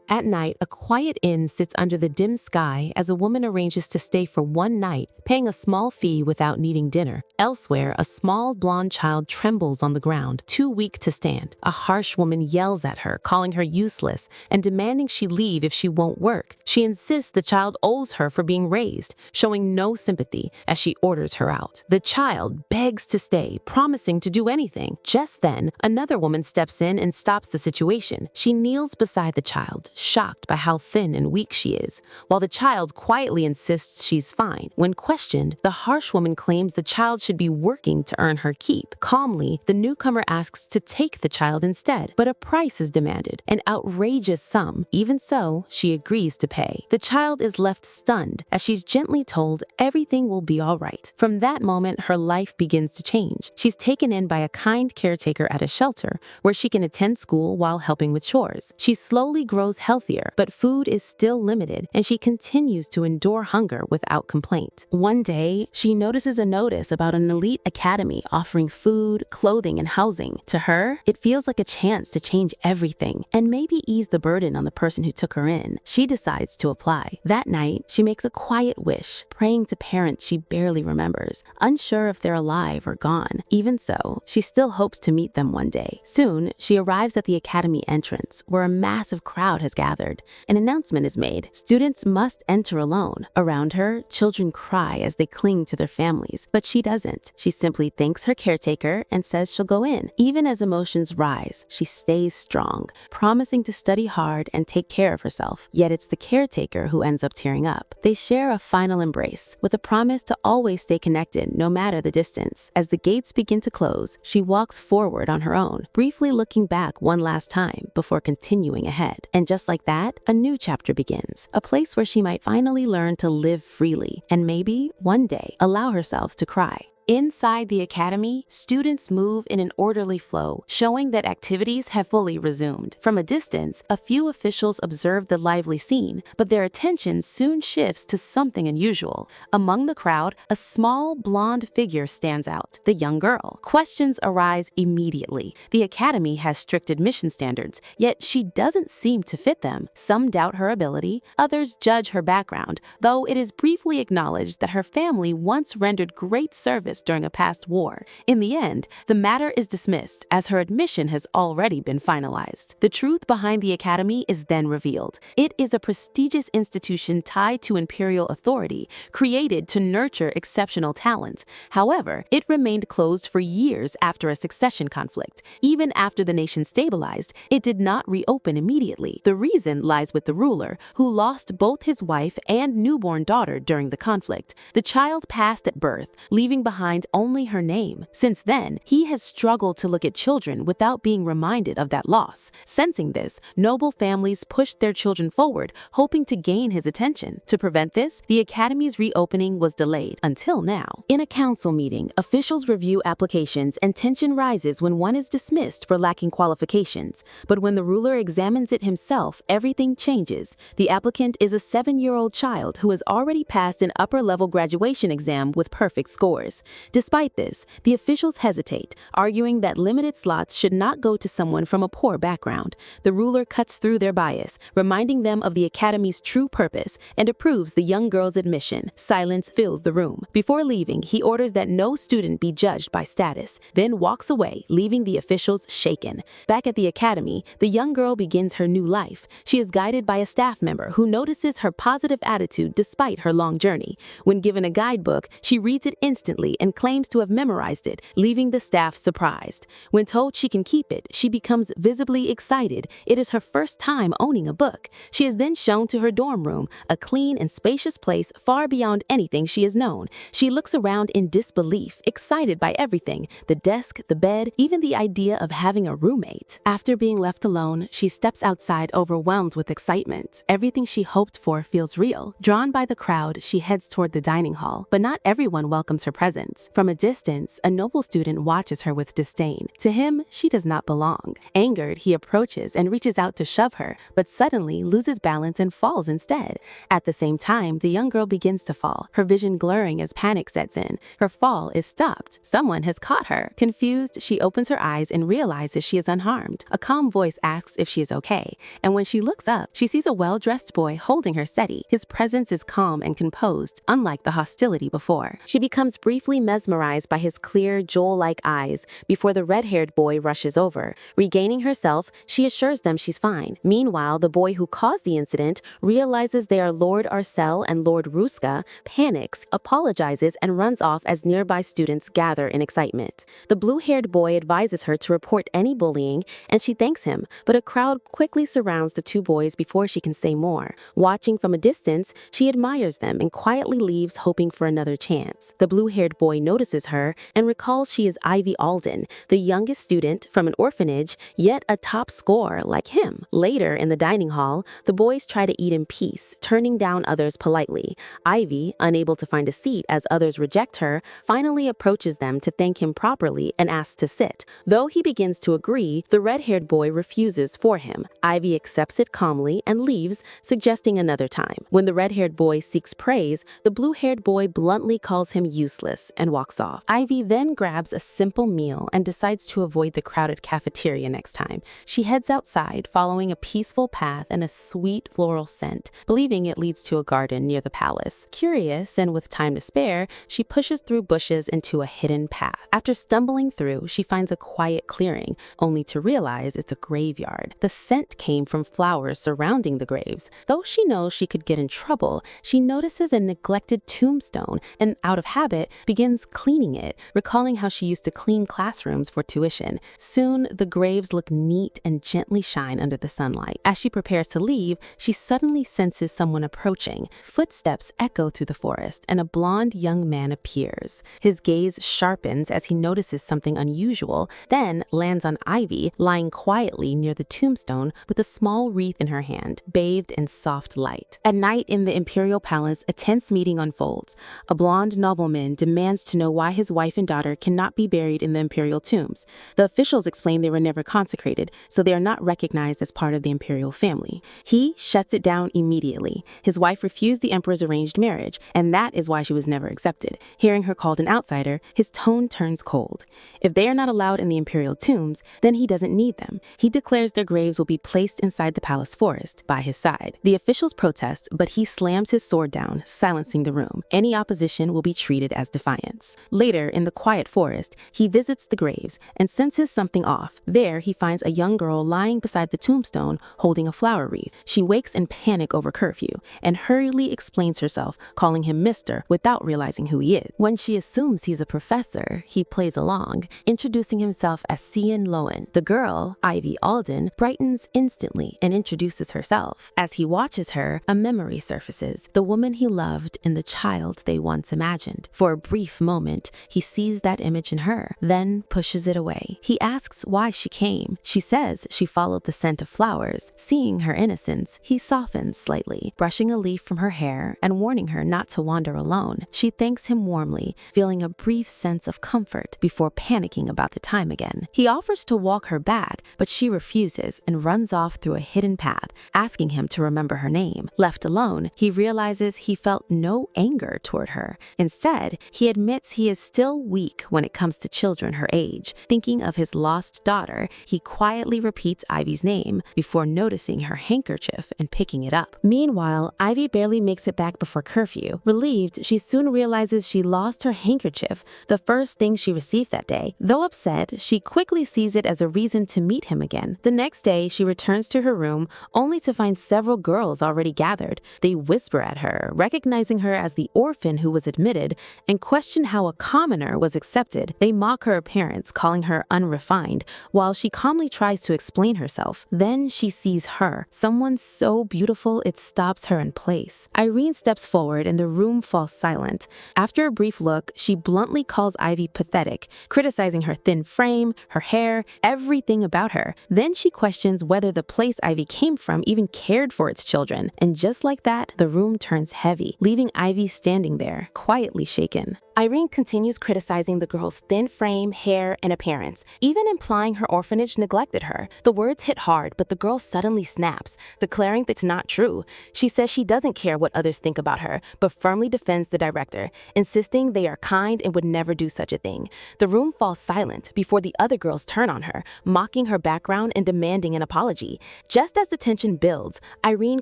At night, a quiet inn sits under the dim sky as a woman arranges to stay for one night, paying a small fee without needing dinner. Elsewhere, a small blonde child trembles on the ground, too weak to stand. A harsh woman yells at her, calling her useless and demanding she leave if she won't work. She insists the child owes her for being raised, showing no sympathy as she orders her out. The child begs to stay, promising to do anything. Just then, another woman steps in and stops the situation. She kneels beside the child, shocked by how thin and weak she is, while the child quietly insists she's fine. When questioned, the harsh woman claims the child should be working to earn her keep. Calmly, the newcomer asks to take the child instead, but a price is demanded, an outrageous sum. Even so, she agrees to pay. The child is left stunned as she's gently told everything will be all right. From that moment, her life begins to change. She's taken in by a kind caretaker at a shelter where she can attend school while helping with chores. She slowly grows healthier, but food is still limited, and she continues to endure hunger without complaint. One day, she notices a notice about an elite academy offering food, clothing, and housing. To her, it feels like a chance to change everything and maybe ease the burden on the person who took her in. She decides to apply. That night, she makes a quiet wish, praying to parents she barely remembers, unsure if they're alive or gone. Even so, she still hopes to meet them one day. Soon, she arrives at the academy entrance, where a massive crowd has gathered. An announcement is made. Students must enter alone. Around her, children cry as they cling to their families, but she doesn't. She simply thanks her caretaker and says she'll go in. Even as emotions rise, she stays strong, promising to study hard and take care of herself. Yet it's the caretaker who ends up tearing up. They share a final embrace, with a promise to always stay connected no matter the distance. As the gates begin to close, she walks forward on her own, briefly looking back one last time before continuing ahead. And just like that, a new chapter begins, a place where she might finally learn to live freely and maybe, one day, allow herself to cry. Inside the academy, students move in an orderly flow, showing that activities have fully resumed. From a distance, a few officials observe the lively scene, but their attention soon shifts to something unusual. Among the crowd, a small, blonde figure stands out, the young girl. Questions arise immediately. The academy has strict admission standards, yet she doesn't seem to fit them. Some doubt her ability, others judge her background, though it is briefly acknowledged that her family once rendered great service during a past war. In the end, the matter is dismissed as her admission has already been finalized. The truth behind the academy is then revealed. It is a prestigious institution tied to imperial authority, created to nurture exceptional talent. However, it remained closed for years after a succession conflict. Even after the nation stabilized, it did not reopen immediately. The reason lies with the ruler, who lost both his wife and newborn daughter during the conflict. The child passed at birth, leaving behind only her name. Since then, he has struggled to look at children without being reminded of that loss. Sensing this, noble families pushed their children forward, hoping to gain his attention. To prevent this, the academy's reopening was delayed until now. In a council meeting, officials review applications and tension rises when one is dismissed for lacking qualifications. But when the ruler examines it himself, everything changes. The applicant is a 7-year-old child who has already passed an upper-level graduation exam with perfect scores. Despite this, the officials hesitate, arguing that limited slots should not go to someone from a poor background. The ruler cuts through their bias, reminding them of the academy's true purpose, and approves the young girl's admission. Silence fills the room. Before leaving, he orders that no student be judged by status, then walks away, leaving the officials shaken. Back at the academy, the young girl begins her new life. She is guided by a staff member who notices her positive attitude despite her long journey. When given a guidebook, she reads it instantly and claims to have memorized it, leaving the staff surprised. When told she can keep it, she becomes visibly excited. It is her first time owning a book. She is then shown to her dorm room, a clean and spacious place far beyond anything she has known. She looks around in disbelief, excited by everything, the desk, the bed, even the idea of having a roommate. After being left alone, she steps outside overwhelmed with excitement. Everything she hoped for feels real. Drawn by the crowd, she heads toward the dining hall, but not everyone welcomes her presence. entrance. From a distance, a noble student watches her with disdain. To him, she does not belong. Angered, he approaches and reaches out to shove her, but suddenly loses balance and falls instead. At the same time, the young girl begins to fall, her vision blurring as panic sets in. Her fall is stopped. Someone has caught her. Confused, she opens her eyes and realizes she is unharmed. A calm voice asks if she is okay, and when she looks up, she sees a well-dressed boy holding her steady. His presence is calm and composed, unlike the hostility before. She becomes briefly mesmerized by his clear, jewel-like eyes before the red-haired boy rushes over. Regaining herself, she assures them she's fine. Meanwhile, the boy who caused the incident realizes they are Lord Arcel and Lord Ruska, panics, apologizes, and runs off as nearby students gather in excitement. The blue-haired boy advises her to report any bullying, and she thanks him, but a crowd quickly surrounds the two boys before she can say more. Watching from a distance, she admires them and quietly leaves, hoping for another chance. The blue-haired boy notices her and recalls she is Ivy Alden, the youngest student from an orphanage, yet a top scorer like him. Later, in the dining hall, the boys try to eat in peace, turning down others politely. Ivy, unable to find a seat as others reject her, finally approaches them to thank him properly and asks to sit. Though he begins to agree, the red-haired boy refuses for him. Ivy accepts it calmly and leaves, suggesting another time. When the red-haired boy seeks praise, the blue-haired boy bluntly calls him useless and walks off. Ivy then grabs a simple meal and decides to avoid the crowded cafeteria next time. She heads outside, following a peaceful path and a sweet floral scent, believing it leads to a garden near the palace. Curious and with time to spare, she pushes through bushes into a hidden path. After stumbling through, she finds a quiet clearing, only to realize it's a graveyard. The scent came from flowers surrounding the graves. Though she knows she could get in trouble, she notices a neglected tombstone and, out of habit, begins cleaning it, recalling how she used to clean classrooms for tuition. Soon, the graves look neat and gently shine under the sunlight. As she prepares to leave, she suddenly senses someone approaching. Footsteps echo through the forest, and a blonde young man appears. His gaze sharpens as he notices something unusual, then lands on Ivy, lying quietly near the tombstone with a small wreath in her hand, bathed in soft light. At night in the Imperial Palace, a tense meeting unfolds. A blonde nobleman demands to know why his wife and daughter cannot be buried in the imperial tombs. The officials explain they were never consecrated, so they are not recognized as part of the imperial family. He shuts it down immediately. His wife refused the emperor's arranged marriage, and that is why she was never accepted. Hearing her called an outsider, his tone turns cold. If they are not allowed in the imperial tombs, then he doesn't need them. He declares their graves will be placed inside the palace forest by his side. The officials protest, but he slams his sword down, silencing the room. Any opposition will be treated as defiance. Later, in the quiet forest, he visits the graves and senses something off. There, he finds a young girl lying beside the tombstone holding a flower wreath. She wakes in panic over curfew and hurriedly explains herself, calling him Mr. without realizing who he is. When she assumes he's a professor, he plays along, introducing himself as Cian Lowen. The girl, Ivy Alden, brightens instantly and introduces herself. As he watches her, a memory surfaces, the woman he loved and the child they once imagined. For a brief moment, he sees that image in her, then pushes it away. He asks why she came. She says she followed the scent of flowers. Seeing her innocence, he softens slightly, brushing a leaf from her hair and warning her not to wander alone. She thanks him warmly, feeling a brief sense of comfort before panicking about the time again. He offers to walk her back, but she refuses and runs off through a hidden path, asking him to remember her name. Left alone, he realizes he felt no anger toward her. Instead, he admits he is still weak when it comes to children her age. Thinking of his lost daughter, he quietly repeats Ivy's name before noticing her handkerchief and picking it up. Meanwhile, Ivy barely makes it back before curfew. Relieved, she soon realizes she lost her handkerchief, the first thing she received that day. Though upset, she quickly sees it as a reason to meet him again. The next day, she returns to her room only to find several girls already gathered. They whisper at her, recognizing her as the orphan who was admitted, and question how a commoner was accepted. They mock her appearance, calling her unrefined, while she calmly tries to explain herself. Then she sees her, someone so beautiful it stops her in place. Irene steps forward and the room falls silent. After a brief look, she bluntly calls Ivy pathetic, criticizing her thin frame, her hair, everything about her. Then she questions whether the place Ivy came from even cared for its children. And just like that, the room turns heavy, leaving Ivy standing there, quietly shaken. Irene continues criticizing the girl's thin frame, hair, and appearance, even implying her orphanage neglected her. The words hit hard, but the girl suddenly snaps, declaring that's not true. She says she doesn't care what others think about her, but firmly defends the director, insisting they are kind and would never do such a thing. The room falls silent before the other girls turn on her, mocking her background and demanding an apology. Just as the tension builds, Irene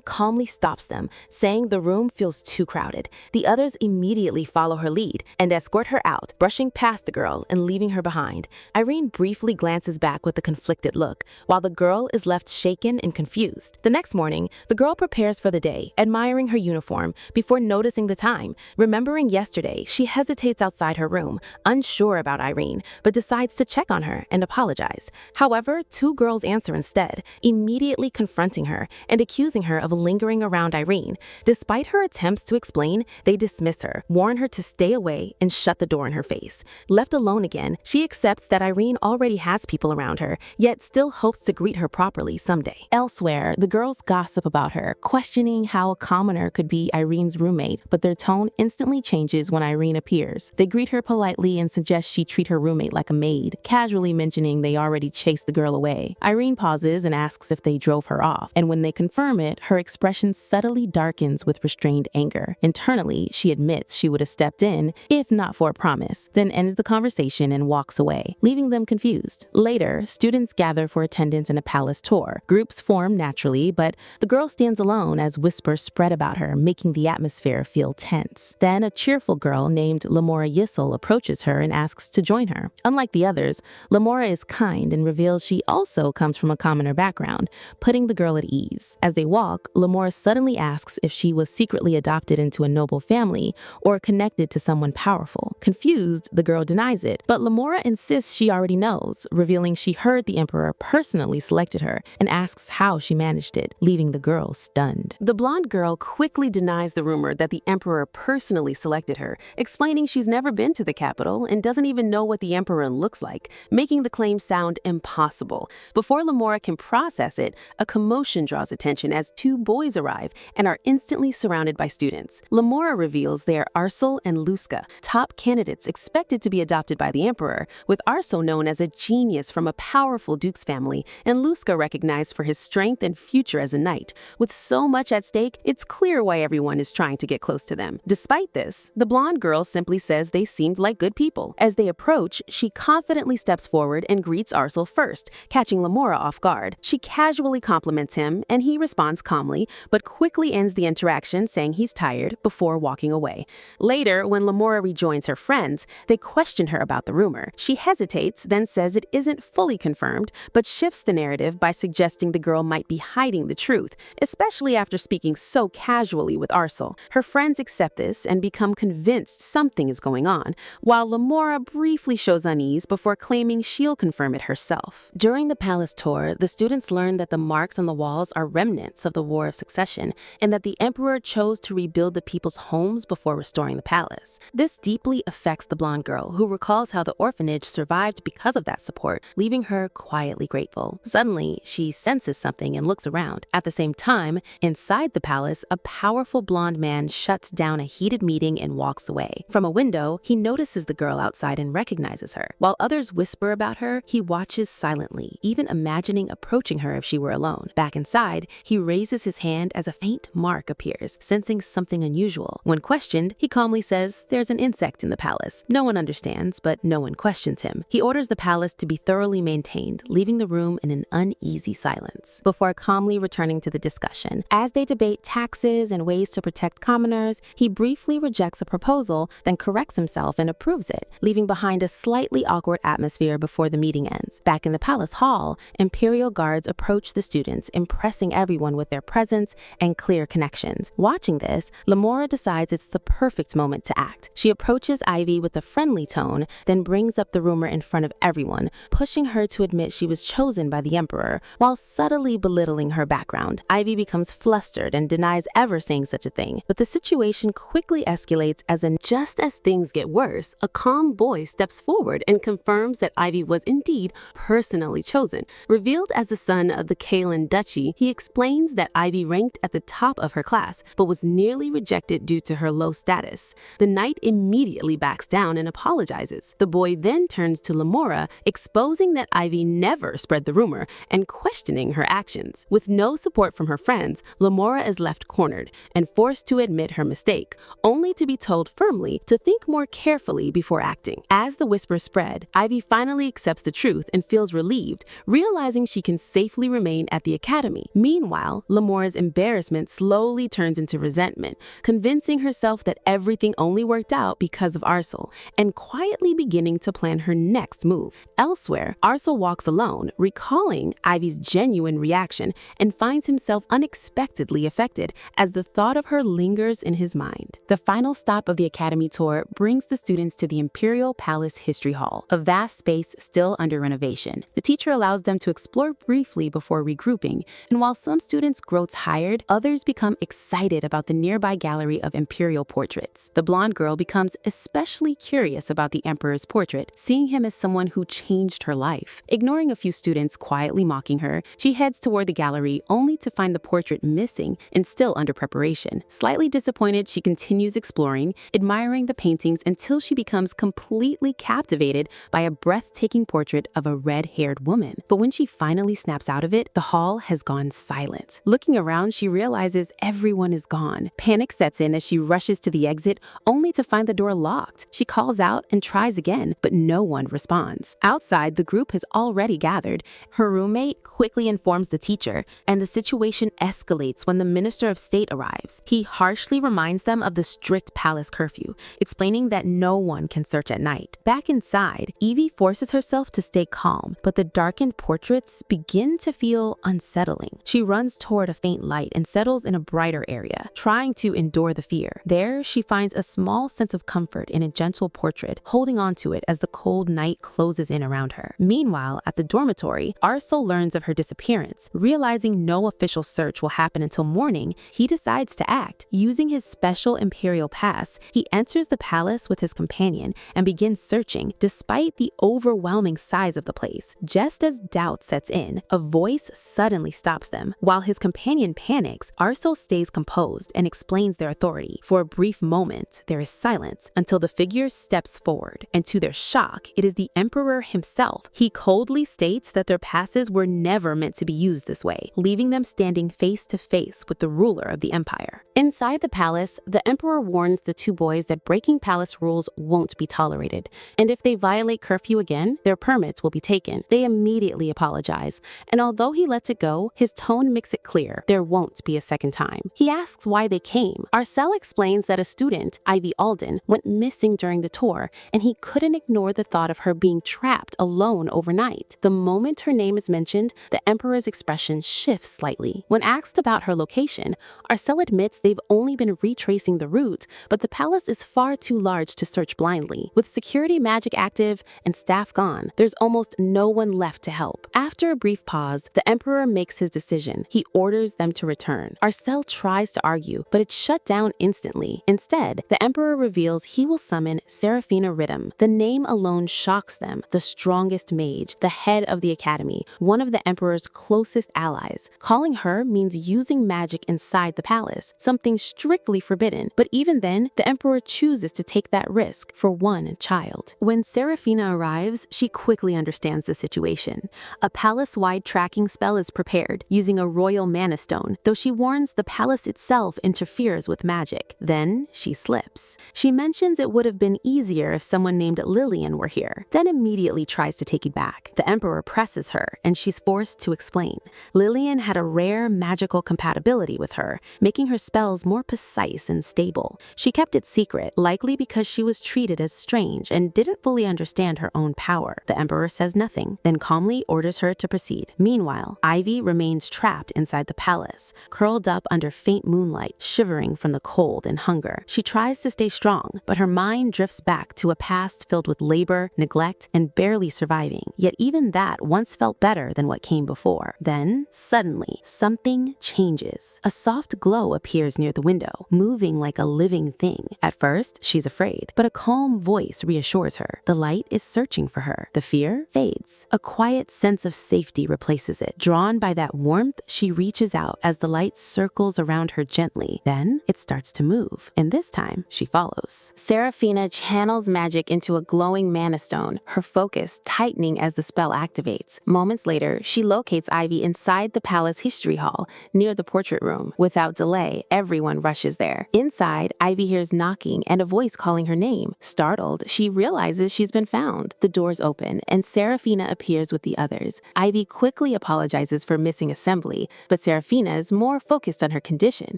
calmly stops them, saying the room feels too crowded. The others immediately follow her lead and escort her out, brushing past the girl and leaving her behind. Irene briefly glances back with a conflicted look, while the girl is left shaken and confused. The next morning, the girl prepares for the day, admiring her uniform before noticing the time. Remembering yesterday, she hesitates outside her room, unsure about Irene, but decides to check on her and apologize. However, two girls answer instead, immediately confronting her and accusing her of lingering around Irene. Despite her attempts to explain, they dismiss her, warn her to stay away, and shut the door in her face. Left alone again, she accepts that Irene already has people around her, yet still hopes to greet her properly someday. Elsewhere, the girls gossip about her, questioning how a commoner could be Irene's roommate, but their tone instantly changes when Irene appears. They greet her politely and suggest she treat her roommate like a maid, casually mentioning they already chased the girl away. Irene pauses and asks if they drove her off, and when they confirm it, her expression subtly darkens with restrained anger. Internally, she admits she would have stepped in if not for a promise, then ends the conversation and walks away, leaving them confused. Later, students gather for attendance in a palace tour. Groups form naturally, but the girl stands alone as whispers spread about her, making the atmosphere feel tense. Then a cheerful girl named Lamora Yissel approaches her and asks to join her. Unlike the others, Lamora is kind and reveals she also comes from a commoner background, putting the girl at ease. As they walk, Lamora suddenly asks if she was secretly adopted into a noble family or connected to someone powerful. Confused, the girl denies it, but Lamora insists she already knows, revealing she heard the Emperor personally selected her and asks how she managed it, leaving the girl stunned. The blonde girl quickly denies the rumor that the Emperor personally selected her, explaining she's never been to the capital and doesn't even know what the Emperor looks like, making the claim sound impossible. Before Lamora can process it, a commotion draws attention as two boys arrive and are instantly surrounded by students. Lamora reveals they are Arsel and Luska, top candidates expected to be adopted by the Emperor, with Arsel known as a genius from a powerful duke's family, and Luska recognized for his strength and future as a knight. With so much at stake, it's clear why everyone is trying to get close to them. Despite this, the blonde girl simply says they seemed like good people. As they approach, she confidently steps forward and greets Arsel first, catching Lamora off guard. She casually compliments him, and he responds calmly, but quickly ends the interaction saying he's tired before walking away. Later, when Lamora rejoins her friends, they question her about the rumor. She hesitates, then says it isn't fully confirmed, but shifts the narrative by suggesting the girl might be hiding the truth, especially after speaking so casually with Arsel. Her friends accept this and become convinced something is going on, while Lamora briefly shows unease before claiming she'll confirm it herself. During the palace tour, the students learn that the marks on the walls are remnants of the War of Succession, and that the Emperor chose to rebuild the people's homes before restoring the palace. This deeply affects the blonde girl, who recalls how the orphanage survived because of that support, leaving her quietly grateful. Suddenly, she senses something and looks around. At the same time, inside the palace, a powerful blonde man shuts down a heated meeting and walks away. From a window, he notices the girl outside and recognizes her. While others whisper about her, he watches silently, even imagining approaching her if she were alone. Back inside, he raises his hand as a faint mark appears, sensing something unusual. When questioned, he calmly says there's an insect in the palace. No one understands, but no one questions him. He orders the palace to be thoroughly maintained, leaving the room in an uneasy silence, before calmly returning to the discussion. As they debate taxes and ways to protect commoners, he briefly rejects a proposal, then corrects himself and approves it, leaving behind a slightly awkward atmosphere before the meeting ends. Back in the palace hall, Imperial guards approach the students, impressing everyone with their presence and clear connections. Watching this, Lamora decides it's the perfect moment to act. She approaches Ivy with a friendly tone, then brings up the rumor in front of everyone, pushing her to admit she was chosen by the Emperor, while subtly belittling her background. Ivy becomes flustered and denies ever saying such a thing, but the situation quickly escalates just as things get worse, a calm boy steps forward and confirms that Ivy was indeed personally chosen. Revealed as the son of the Kalen Duchy, he explains that Ivy ranked at the top of her class, but was nearly rejected due to her low status. The knight immediately immediately backs down and apologizes. The boy then turns to Lamora, exposing that Ivy never spread the rumor and questioning her actions. With no support from her friends, Lamora is left cornered and forced to admit her mistake, only to be told firmly to think more carefully before acting. As the whispers spread, Ivy finally accepts the truth and feels relieved, realizing she can safely remain at the academy. Meanwhile, Lamora's embarrassment slowly turns into resentment, convincing herself that everything only worked out because of Arsel, and quietly beginning to plan her next move. Elsewhere, Arsel walks alone, recalling Ivy's genuine reaction, and finds himself unexpectedly affected as the thought of her lingers in his mind. The final stop of the academy tour brings the students to the Imperial Palace History Hall, a vast space still under renovation. The teacher allows them to explore briefly before regrouping, and while some students grow tired, others become excited about the nearby gallery of imperial portraits. The blonde girl becomes especially curious about the emperor's portrait, seeing him as someone who changed her life. Ignoring a few students quietly mocking her, she heads toward the gallery only to find the portrait missing and still under preparation. Slightly disappointed, she continues exploring, admiring the paintings until she becomes completely captivated by a breathtaking portrait of a red-haired woman. But when she finally snaps out of it, the hall has gone silent. Looking around, she realizes everyone is gone. Panic sets in as she rushes to the exit, only to find the door locked. She calls out and tries again, but no one responds. Outside, the group has already gathered. Her roommate quickly informs the teacher, and the situation escalates when the Minister of State arrives. He harshly reminds them of the strict palace curfew, explaining that no one can search at night. Back inside, Evie forces herself to stay calm, but the darkened portraits begin to feel unsettling. She runs toward a faint light and settles in a brighter area, trying to endure the fear. There, she finds a small sense of comfort in a gentle portrait, holding on to it as the cold night closes in around her. Meanwhile, at the dormitory, Arsel learns of her disappearance. Realizing no official search will happen until morning, he decides to act. Using his special imperial pass, he enters the palace with his companion and begins searching, despite the overwhelming size of the place. Just as doubt sets in, a voice suddenly stops them. While his companion panics, Arsel stays composed and explains their authority. For a brief moment, there is silence until the figure steps forward, and to their shock, it is the Emperor himself. He coldly states that their passes were never meant to be used this way, leaving them standing face to face with the ruler of the empire. Inside the palace, the Emperor warns the two boys that breaking palace rules won't be tolerated, and if they violate curfew again, their permits will be taken. They immediately apologize, and although he lets it go, his tone makes it clear there won't be a second time. He asks why they came. Arsel explains that a student, Ivy Alden, went missing during the tour, and he couldn't ignore the thought of her being trapped alone overnight. The moment her name is mentioned, the Emperor's expression shifts slightly. When asked about her location, Arsel admits they've only been retracing the route, but the palace is far too large to search blindly. With security magic active and staff gone, there's almost no one left to help. After a brief pause, the Emperor makes his decision. He orders them to return. Arsel tries to argue, but it's shut down instantly. Instead, the Emperor reveals he will summon Seraphina Riddim. The name alone shocks them. The strongest mage, the head of the academy, one of the Emperor's closest allies. Calling her means using magic inside the palace, something strictly forbidden. But even then, the Emperor chooses to take that risk for one child. When Seraphina arrives, she quickly understands the situation. A palace-wide tracking spell is prepared, using a royal mana stone, though she warns the palace itself interferes with magic. Then, she slips. She mentions it would have been easier if someone named Lillian were here, then immediately tries to take it back. The Emperor presses her, and she's forced to explain. Lillian had a rare magical compatibility with her, making her spells more precise and stable. She kept it secret, likely because she was treated as strange and didn't fully understand her own power. The Emperor says nothing, then calmly orders her to proceed. Meanwhile, Ivy remains trapped inside the palace, curled up under faint moonlight, shivering from the cold and hunger. She tries to stay strong, but her mind drifts back to a past filled with labor, neglect, and barely surviving. Yet even that once felt better than what came before. Then, suddenly, something changes. A soft glow appears near the window, moving like a living thing. At first, she's afraid, but a calm voice reassures her. The light is searching for her. The fear fades. A quiet sense of safety replaces it. Drawn by that warmth, she reaches out as the light circles around her gently. Then, it starts to move, and this time, she follows. palace. Serafina channels magic into a glowing mana stone, her focus tightening as the spell activates. Moments later, she locates Ivy inside the palace history hall, near the portrait room. Without delay, everyone rushes there. Inside, Ivy hears knocking and a voice calling her name. Startled, she realizes she's been found. The doors open, and Serafina appears with the others. Ivy quickly apologizes for missing assembly, but Serafina is more focused on her condition,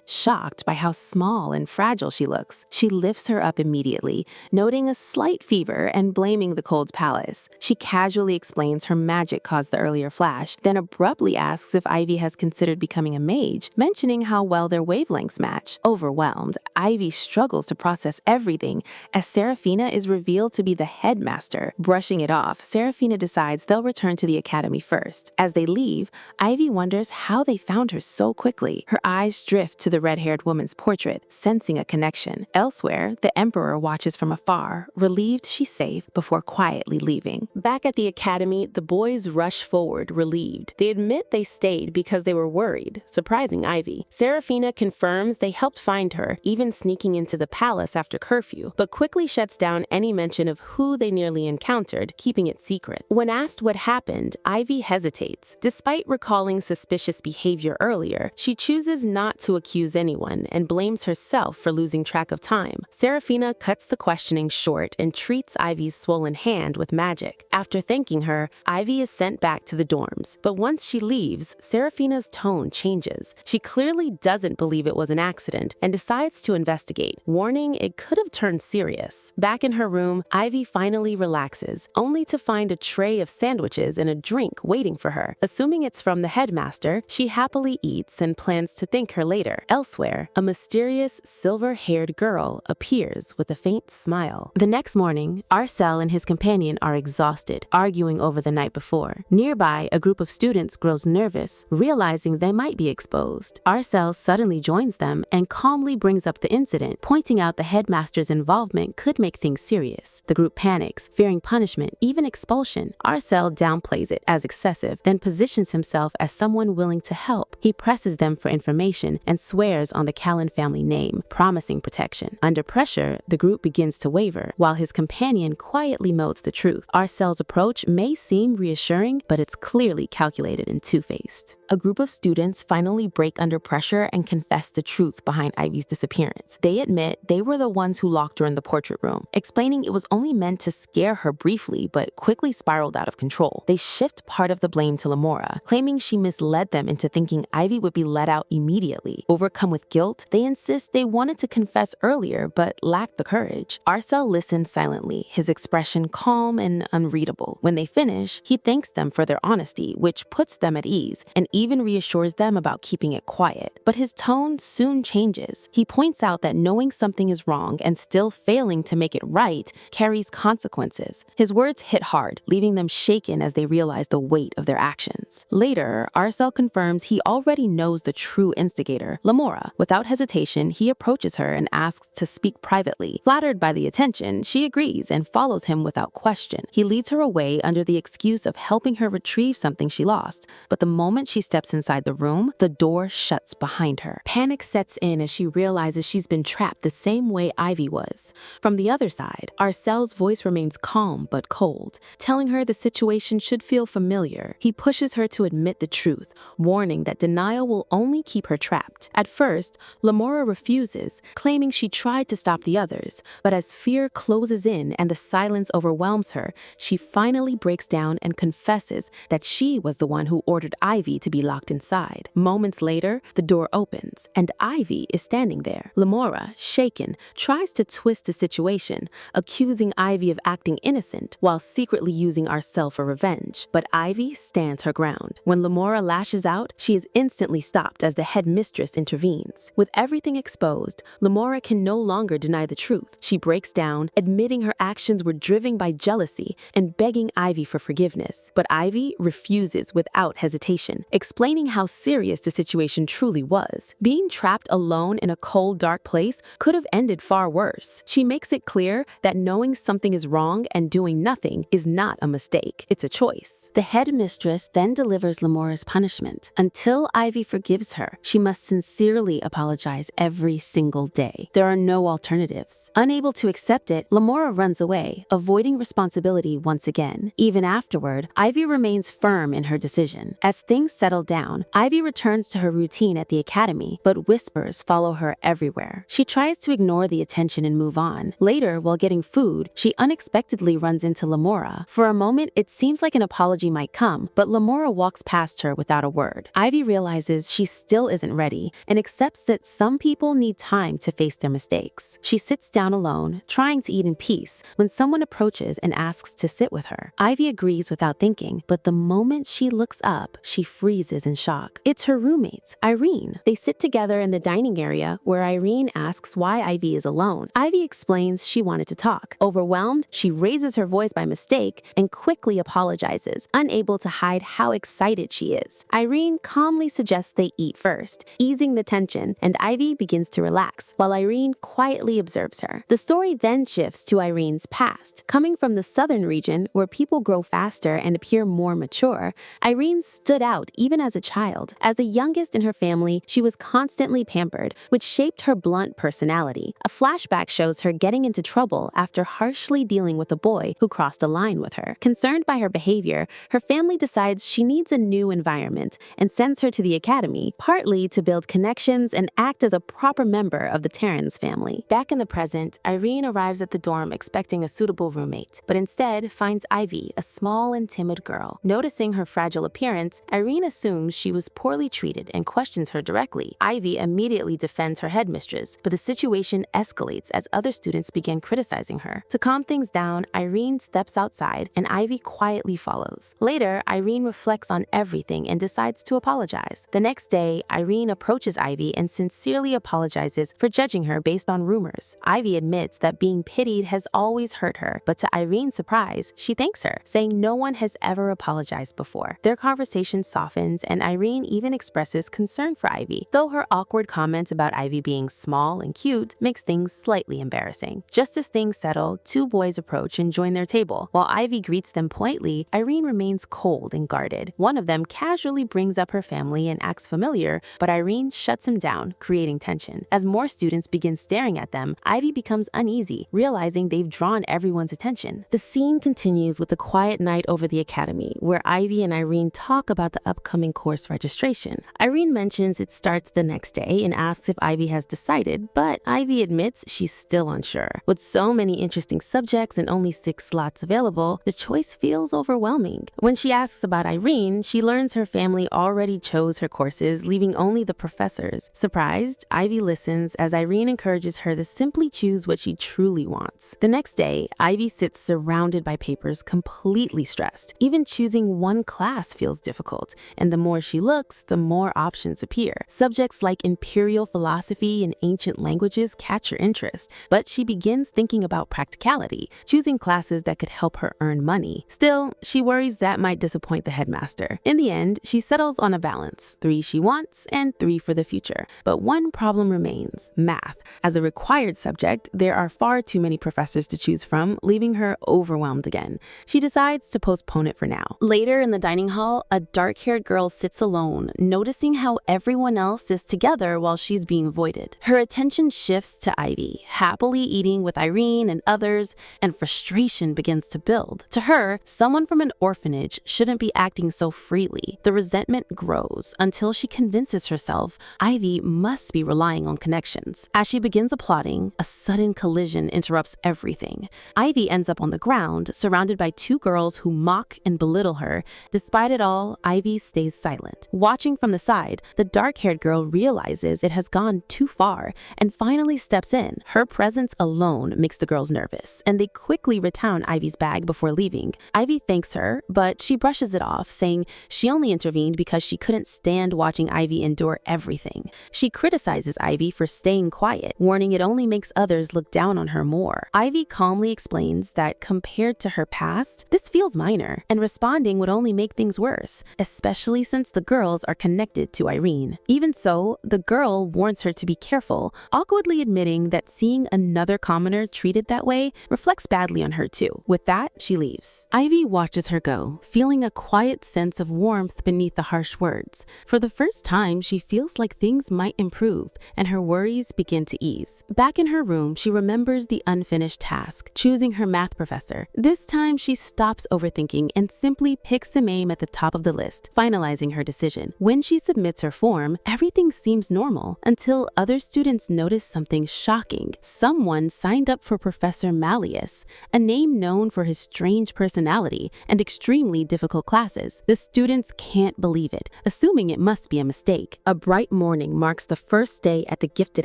shocked by how small and fragile she looks. She lifts her up immediately, noting a slight fever and blaming the cold palace. She casually explains her magic caused the earlier flash, then abruptly asks if Ivy has considered becoming a mage, mentioning how well their wavelengths match. Overwhelmed, Ivy struggles to process everything as Serafina is revealed to be the headmaster. Brushing it off, Serafina decides they'll return to the academy first. As they leave, Ivy wonders how they found her so quickly. Her eyes drift to the red-haired woman's portrait, sensing a connection. Elsewhere, the Emperor watches from afar, relieved she's safe before quietly leaving. Back at the academy, the boys rush forward, relieved. They admit they stayed because they were worried, surprising Ivy. Serafina confirms they helped find her, even sneaking into the palace after curfew, but quickly shuts down any mention of who they nearly encountered, keeping it secret. When asked what happened, Ivy hesitates. Despite recalling suspicious behavior earlier, she chooses not to accuse anyone and blames herself for losing track of time. Serafina cuts the questioning short and treats Ivy's swollen hand with magic. After thanking her, Ivy is sent back to the dorms. But once she leaves, Serafina's tone changes. She clearly doesn't believe it was an accident and decides to investigate, warning it could have turned serious. Back in her room, Ivy finally relaxes, only to find a tray of sandwiches and a drink waiting for her. Assuming it's from the headmaster, she happily eats and plans to thank her later. Elsewhere, a mysterious silver-haired girl appears with a faint smile. The next morning, Arcel and his companion are exhausted, arguing over the night before. Nearby, a group of students grows nervous, realizing they might be exposed. Arcel suddenly joins them and calmly brings up the incident, pointing out the headmaster's involvement could make things serious. The group panics, fearing punishment, even expulsion. Arcel downplays it as excessive, then positions himself as someone willing to help. He presses them for information and swears on the Callan family name, promising protection. Under pressure, the group begins to waver, while his companion quietly notes the truth. Arcel's approach may seem reassuring, but it's clearly calculated and two-faced. A group of students finally break under pressure and confess the truth behind Ivy's disappearance. They admit they were the ones who locked her in the portrait room, explaining it was only meant to scare her briefly, but quickly spiraled out of control. They shift part of the blame to Lamora, claiming she misled them into thinking Ivy would be let out immediately. Overcome with guilt, they insist they wanted to confess earlier, but lacked the courage. Arcel listens silently, his expression calm and unreadable. When they finish, he thanks them for their honesty, which puts them at ease, and even reassures them about keeping it quiet. But his tone soon changes. He points out that knowing something is wrong and still failing to make it right carries consequences. His words hit hard, leaving them shaken as they realize the weight of their actions. Later, Arcel confirms he already knows the true instigator, Lamora. Without hesitation, he approaches her and asks to speak privately. Flattered by the attention, she agrees and follows him without question. He leads her away under the excuse of helping her retrieve something she lost, but the moment she steps inside the room, the door shuts behind her. Panic sets in as she realizes she's been trapped the same way Ivy was. From the other side, Arcel's voice remains calm but cold, telling her the situation should feel familiar. He pushes her to admit the truth, warning that denial will only keep her trapped. At first, Lamora refuses, claiming she tried to stop the others, but as fear closes in and the silence overwhelms her, she finally breaks down and confesses that she was the one who ordered Ivy to be locked inside. Moments later, the door opens, and Ivy is standing there. Lamora, shaken, tries to twist the situation, accusing Ivy of acting innocent while secretly using Arcel for revenge. But Ivy stands her ground. When Lamora lashes out, she is instantly stopped as the headmistress intervenes. With everything exposed, Lamora can no longer deny the truth. She breaks down, admitting her actions were driven by jealousy and begging Ivy for forgiveness. But Ivy refuses without hesitation, explaining how serious the situation truly was. Being trapped alone in a cold, dark place could have ended far worse. She makes it clear that knowing something is wrong and doing nothing is not a mistake. It's a choice. The headmistress then delivers Lamora's punishment. Until Ivy forgives her, she must sincerely apologize every single day. There are no alternatives. alternatives. Unable to accept it, Lamora runs away, avoiding responsibility once again. Even afterward, Ivy remains firm in her decision. As things settle down, Ivy returns to her routine at the academy, but whispers follow her everywhere. She tries to ignore the attention and move on. Later, while getting food, she unexpectedly runs into Lamora. For a moment, it seems like an apology might come, but Lamora walks past her without a word. Ivy realizes she still isn't ready and accepts that some people need time to face their mistakes. She sits down alone, trying to eat in peace, when someone approaches and asks to sit with her. Ivy agrees without thinking, but the moment she looks up, she freezes in shock. It's her roommate, Irene. They sit together in the dining area where Irene asks why Ivy is alone. Ivy explains she wanted to talk. Overwhelmed, she raises her voice by mistake and quickly apologizes, unable to hide how excited she is. Irene calmly suggests they eat first, easing the tension, and Ivy begins to relax, while Irene quietly observes her. The story then shifts to Irene's past. Coming from the southern region, where people grow faster and appear more mature, Irene stood out even as a child. As the youngest in her family, she was constantly pampered, which shaped her blunt personality. A flashback shows her getting into trouble after harshly dealing with a boy who crossed a line with her. Concerned by her behavior, her family decides she needs a new environment and sends her to the academy, partly to build connections and act as a proper member of the Terrans family. Back in the present, Irene arrives at the dorm expecting a suitable roommate, but instead finds Ivy, a small and timid girl. Noticing her fragile appearance, Irene assumes she was poorly treated and questions her directly. Ivy immediately defends her headmistress, but the situation escalates as other students begin criticizing her. To calm things down, Irene steps outside and Ivy quietly follows. Later, Irene reflects on everything and decides to apologize. The next day, Irene approaches Ivy and sincerely apologizes for judging her based on rumors. Ivy admits that being pitied has always hurt her, but to Irene's surprise, she thanks her, saying no one has ever apologized before. Their conversation softens and Irene even expresses concern for Ivy, though her awkward comments about Ivy being small and cute makes things slightly embarrassing. Just as things settle, two boys approach and join their table. While Ivy greets them politely, Irene remains cold and guarded. One of them casually brings up her family and acts familiar, but Irene shuts him down, creating tension. As more students begin staring at them, Ivy becomes uneasy, realizing they've drawn everyone's attention. The scene continues with a quiet night over the academy, where Ivy and Irene talk about the upcoming course registration. Irene mentions it starts the next day and asks if Ivy has decided, but Ivy admits she's still unsure. With so many interesting subjects and only 6 slots available, the choice feels overwhelming. When she asks about Irene, she learns her family already chose her courses, leaving only the professors. Surprised, Ivy listens as Irene encourages her to simply choose what she truly wants. The next day, Ivy sits surrounded by papers, completely stressed. Even choosing one class feels difficult, and the more she looks, the more options appear. Subjects like Imperial philosophy and ancient languages catch her interest, but she begins thinking about practicality, choosing classes that could help her earn money. Still, she worries that might disappoint the headmaster. In the end, she settles on a balance, 3 she wants and 3 for the future. But one problem remains: math. As a required subject, there are far too many professors to choose from, leaving her overwhelmed again. She decides to postpone it for now. Later in the dining hall, a dark-haired girl sits alone, noticing how everyone else is together while she's being avoided. Her attention shifts to Ivy, happily eating with Irene and others, and frustration begins to build. To her, someone from an orphanage shouldn't be acting so freely. The resentment grows until she convinces herself Ivy must be relying on connections. As she begins applauding, a sudden collision interrupts everything. Ivy ends up on the ground, surrounded by 2 girls who mock and belittle her. Despite it all, Ivy stays silent. Watching from the side, the dark-haired girl realizes it has gone too far and finally steps in. Her presence alone makes the girls nervous, and they quickly return Ivy's bag before leaving. Ivy thanks her, but she brushes it off, saying she only intervened because she couldn't stand watching Ivy endure everything. She criticizes Ivy for staying quiet, warning it only makes others look down on her more. Ivy calmly explains that compared to her past, this feels minor, and responding would only make things worse, especially since the girls are connected to Irene. Even so, the girl warns her to be careful, awkwardly admitting that seeing another commoner treated that way reflects badly on her too. With that, she leaves. Ivy watches her go, feeling a quiet sense of warmth beneath the harsh words. For the first time, she feels like things might improve, and her worries begin to ease. Back Back in her room, she remembers the unfinished task, choosing her math professor. This time, she stops overthinking and simply picks some aim at the top of the list, finalizing her decision. When she submits her form, everything seems normal until other students notice something shocking. Someone signed up for Professor Malleus, a name known for his strange personality and extremely difficult classes. The students can't believe it, assuming it must be a mistake. A bright morning marks the first day at the Gifted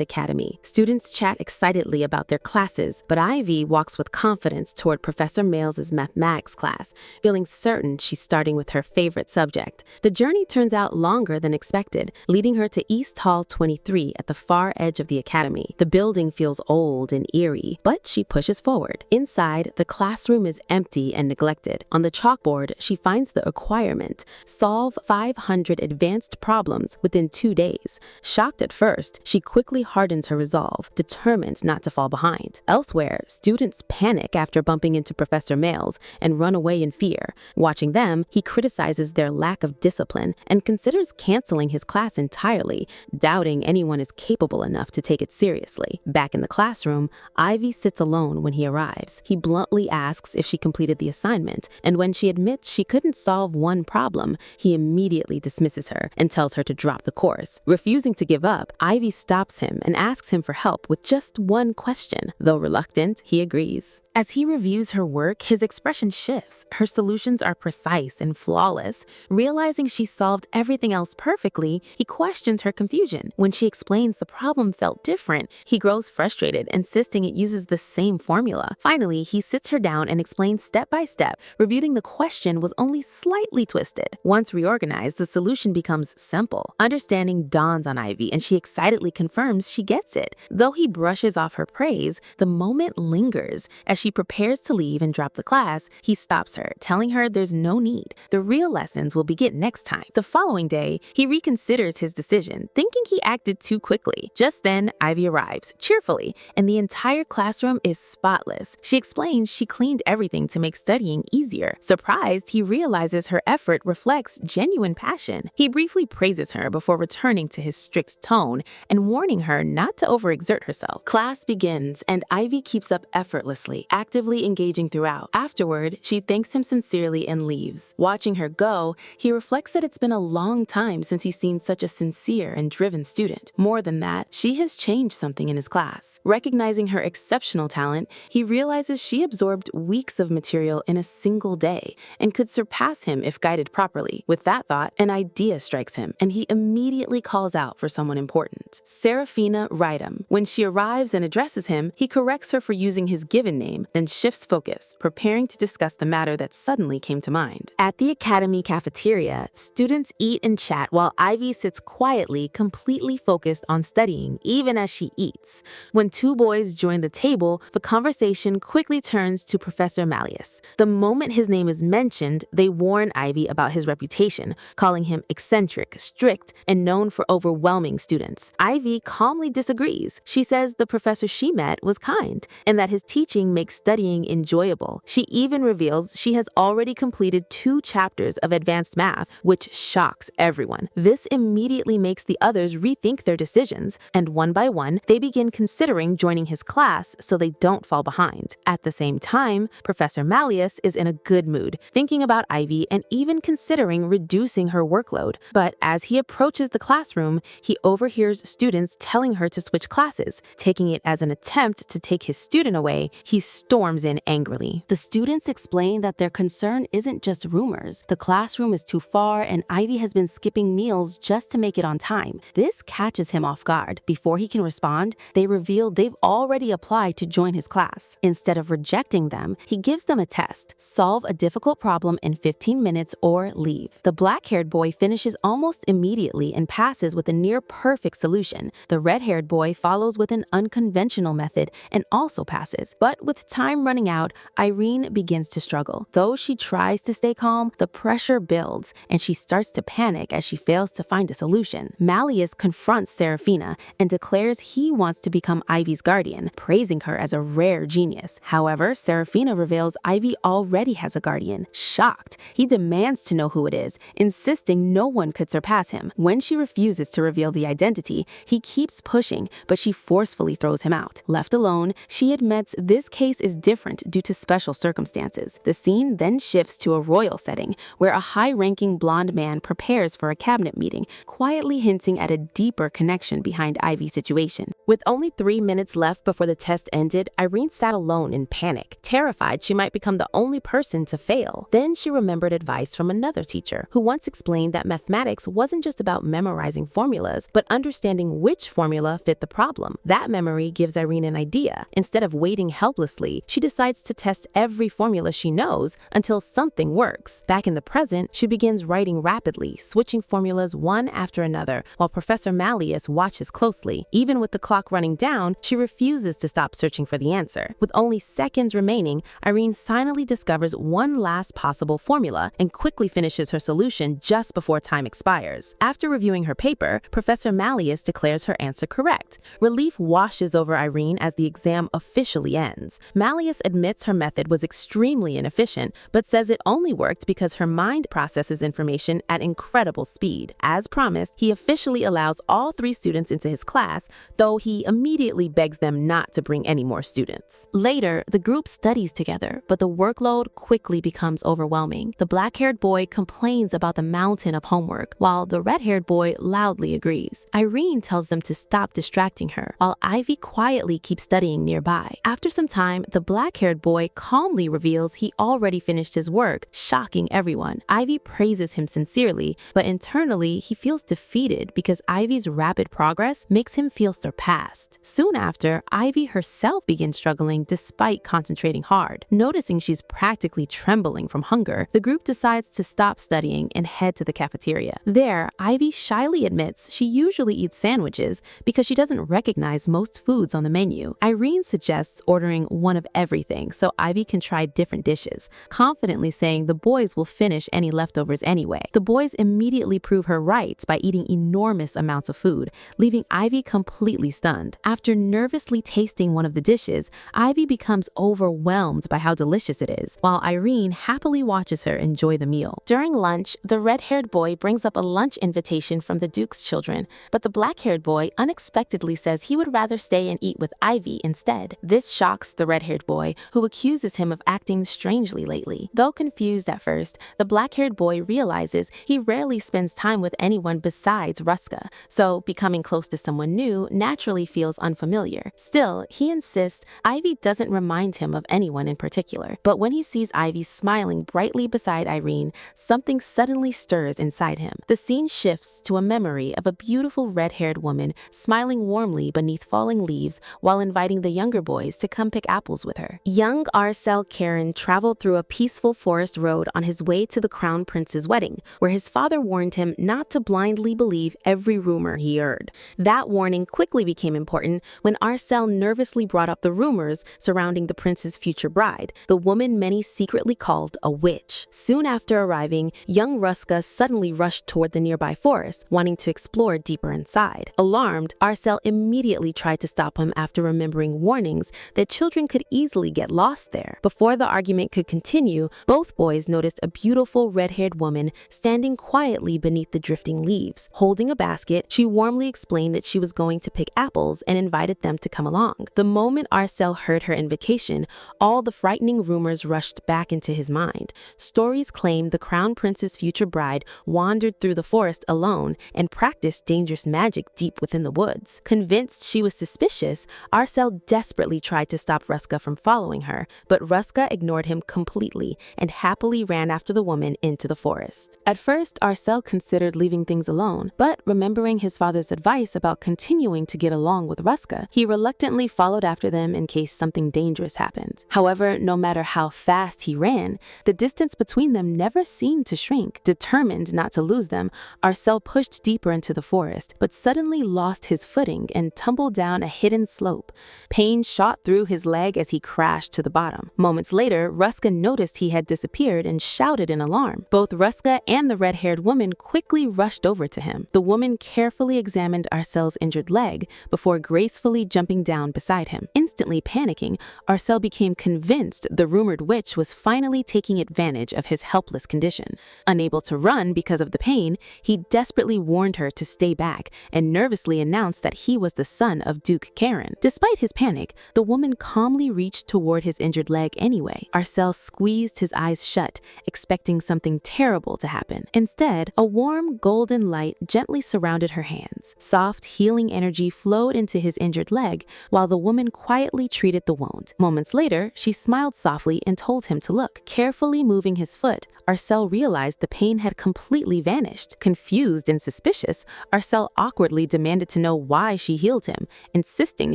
Academy. Students chat excitedly about their classes, but Ivy walks with confidence toward Professor Males's mathematics class, feeling certain she's starting with her favorite subject. The journey turns out longer than expected, leading her to East Hall 23 at the far edge of the academy. The building feels old and eerie, but she pushes forward. Inside, the classroom is empty and neglected. On the chalkboard, she finds the requirement: solve 500 advanced problems within 2 days. Shocked at first, she quickly hardens her resolve, determined not to fall behind. Elsewhere, students panic after bumping into Professor Males and run away in fear. Watching them, he criticizes their lack of discipline and considers canceling his class entirely, doubting anyone is capable enough to take it seriously. Back in the classroom, Ivy sits alone when he arrives. He bluntly asks if she completed the assignment, and when she admits she couldn't solve one problem, he immediately dismisses her and tells her to drop the course. Refusing to give up, Ivy stops him and asks him for help with just one question. Though reluctant, he agrees. As he reviews her work, his expression shifts. Her solutions are precise and flawless. Realizing she solved everything else perfectly, he questions her confusion. When she explains the problem felt different, he grows frustrated, insisting it uses the same formula. Finally, he sits her down and explains step by step, revealing the question was only slightly twisted. Once reorganized, the solution becomes simple. Understanding dawns on Ivy, and she excitedly confirms she gets it. Though he brushes off her praise, the moment lingers. As she prepares to leave and drop the class, he stops her, telling her there's no need. The real lessons will begin next time. The following day, he reconsiders his decision, thinking he acted too quickly. Just then, Ivy arrives, cheerfully, and the entire classroom is spotless. She explains she cleaned everything to make studying easier. Surprised, he realizes her effort reflects genuine passion. He briefly praises her before returning to his strict tone and warning her not to overexert herself. Class begins, and Ivy keeps up effortlessly, actively engaging throughout. Afterward, she thanks him sincerely and leaves. Watching her go, he reflects that it's been a long time since he's seen such a sincere and driven student. More than that, she has changed something in his class. Recognizing her exceptional talent, he realizes she absorbed weeks of material in a single day and could surpass him if guided properly. With that thought, an idea strikes him, and he immediately calls out for someone important: Serafina Rydam. When she arrives and addresses him, he corrects her for using his given name, then shifts focus, preparing to discuss the matter that suddenly came to mind. At the academy cafeteria, students eat and chat while Ivy sits quietly, completely focused on studying, even as she eats. When two boys join the table, the conversation quickly turns to Professor Malleus. The moment his name is mentioned, they warn Ivy about his reputation, calling him eccentric, strict, and known for overwhelming students. Ivy calmly disagrees. She says the professor she met was kind, and that his teaching makes studying enjoyable. She even reveals she has already completed 2 chapters of advanced math, which shocks everyone. This immediately makes the others rethink their decisions, and one by one, they begin considering joining his class so they don't fall behind. At the same time, Professor Malleus is in a good mood, thinking about Ivy and even considering reducing her workload. But as he approaches the classroom, he overhears students telling her to switch classes. Taking it as an attempt to take his student away, he storms in angrily. The students explain that their concern isn't just rumors. The classroom is too far, and Ivy has been skipping meals just to make it on time. This catches him off guard. Before he can respond, they reveal they've already applied to join his class. Instead of rejecting them, he gives them a test: solve a difficult problem in 15 minutes or leave. The black-haired boy finishes almost immediately and passes with a near-perfect solution. The red-haired boy follows with an unconventional method and also passes. But with time running out, Irene begins to struggle. Though she tries to stay calm, the pressure builds, and she starts to panic as she fails to find a solution. Malleus confronts Serafina and declares he wants to become Ivy's guardian, praising her as a rare genius. However, Serafina reveals Ivy already has a guardian. Shocked, he demands to know who it is, insisting no one could surpass him. When she refuses to reveal the identity, he keeps pushing, but she forcefully forcefully throws him out. Left alone, she admits this case is different due to special circumstances. The scene then shifts to a royal setting, where a high-ranking blonde man prepares for a cabinet meeting, quietly hinting at a deeper connection behind Ivy's situation. With only 3 minutes left before the test ended, Irene sat alone in panic, terrified she might become the only person to fail. Then she remembered advice from another teacher, who once explained that mathematics wasn't just about memorizing formulas, but understanding which formula fit the problem. That memory gives Irene an idea. Instead of waiting helplessly, she decides to test every formula she knows until something works. Back in the present, she begins writing rapidly, switching formulas one after another, while Professor Malleus watches closely. Even with the clock running down, she refuses to stop searching for the answer. With only seconds remaining, Irene silently discovers one last possible formula and quickly finishes her solution just before time expires. After reviewing her paper, Professor Malleus declares her answer correct. Relief washes over Irene as the exam officially ends. Malleus admits her method was extremely inefficient, but says it only worked because her mind processes information at incredible speed. As promised, he officially allows all 3 students into his class, though he immediately begs them not to bring any more students. Later, the group studies together, but the workload quickly becomes overwhelming. The black-haired boy complains about the mountain of homework, while the red-haired boy loudly agrees. Irene tells them to stop distracting her, while Ivy quietly keeps studying nearby. After some time, the black-haired boy calmly reveals he already finished his work, shocking everyone. Ivy praises him sincerely, but internally he feels defeated because Ivy's rapid progress makes him feel surpassed. Soon after, Ivy herself begins struggling despite concentrating hard. Noticing she's practically trembling from hunger, the group decides to stop studying and head to the cafeteria. There, Ivy shyly admits she usually eats sandwiches because she doesn't recognize most foods on the menu. Irene suggests ordering one of everything so Ivy can try different dishes, confidently saying the boys will finish any leftovers anyway. The boys immediately prove her right by eating enormous amounts of food, leaving Ivy completely stunned. After nervously tasting one of the dishes, Ivy becomes overwhelmed by how delicious it is, while Irene happily watches her enjoy the meal. During lunch, the red-haired boy brings up a lunch invitation from the Duke's children, but the black-haired boy unexpectedly says he would rather stay and eat with Ivy instead. This shocks the red-haired boy, who accuses him of acting strangely lately. Though confused at first, the black-haired boy realizes he rarely spends time with anyone besides Ruska, so becoming close to someone new naturally feels unfamiliar. Still, he insists Ivy doesn't remind him of anyone in particular. But when he sees Ivy smiling brightly beside Irene, something suddenly stirs inside him. The scene shifts to a memory of a beautiful red-haired woman smiling warmly beneath falling leaves while inviting the younger boys to come pick apples with her. Young Arcel Karen traveled through a peaceful forest road on his way to the crown prince's wedding, where his father warned him not to blindly believe every rumor he heard. That warning quickly became important when Arcel nervously brought up the rumors surrounding the prince's future bride, the woman many secretly called a witch. Soon after arriving, young Ruska suddenly rushed toward the nearby forest, wanting to explore deeper inside. Alarmed, Arcel immediately tried to stop him after remembering warnings that children could easily get lost there. Before the argument could continue, both boys noticed a beautiful red-haired woman standing quietly beneath the drifting leaves. Holding a basket, she warmly explained that she was going to pick apples and invited them to come along. The moment Arcel heard her invitation, all the frightening rumors rushed back into his mind. Stories claimed the crown prince's future bride wandered through the forest alone and practiced dangerous magic deep within the woods. Convinced she was suspicious, Arcel desperately tried to stop Ruska from following her, but Ruska ignored him completely and happily ran after the woman into the forest. At first, Arcel considered leaving things alone, but remembering his father's advice about continuing to get along with Ruska, he reluctantly followed after them in case something dangerous happened. However, no matter how fast he ran, the distance between them never seemed to shrink. Determined not to lose them, Arcel pushed deeper into the forest, but suddenly lost his footing and tumbled down a hidden slope. Pain shot through his leg as he crashed to the bottom. Moments later, Ruska noticed he had disappeared and shouted in alarm. Both Ruska and the red-haired woman quickly rushed over to him. The woman carefully examined Arcel's injured leg, before gracefully jumping down beside him. Instantly panicking, Arcel became convinced the rumored witch was finally taking advantage of his helpless condition. Unable to run because of the pain, he desperately warned her to stay back and nervously announced that he was the son of Duke Karen. Despite his panic, the woman calmly reached toward his injured leg anyway. Arcel squeezed his eyes shut, expecting something terrible to happen. Instead, a warm golden light gently surrounded her hands. Soft, healing energy flowed into his injured leg while the woman quietly treated the wound. Moments later, she smiled softly and told him to look. Carefully moving his foot, Arcel realized the pain had completely vanished. Confused and suspicious, Arcel awkwardly demanded to know why she healed him, insisting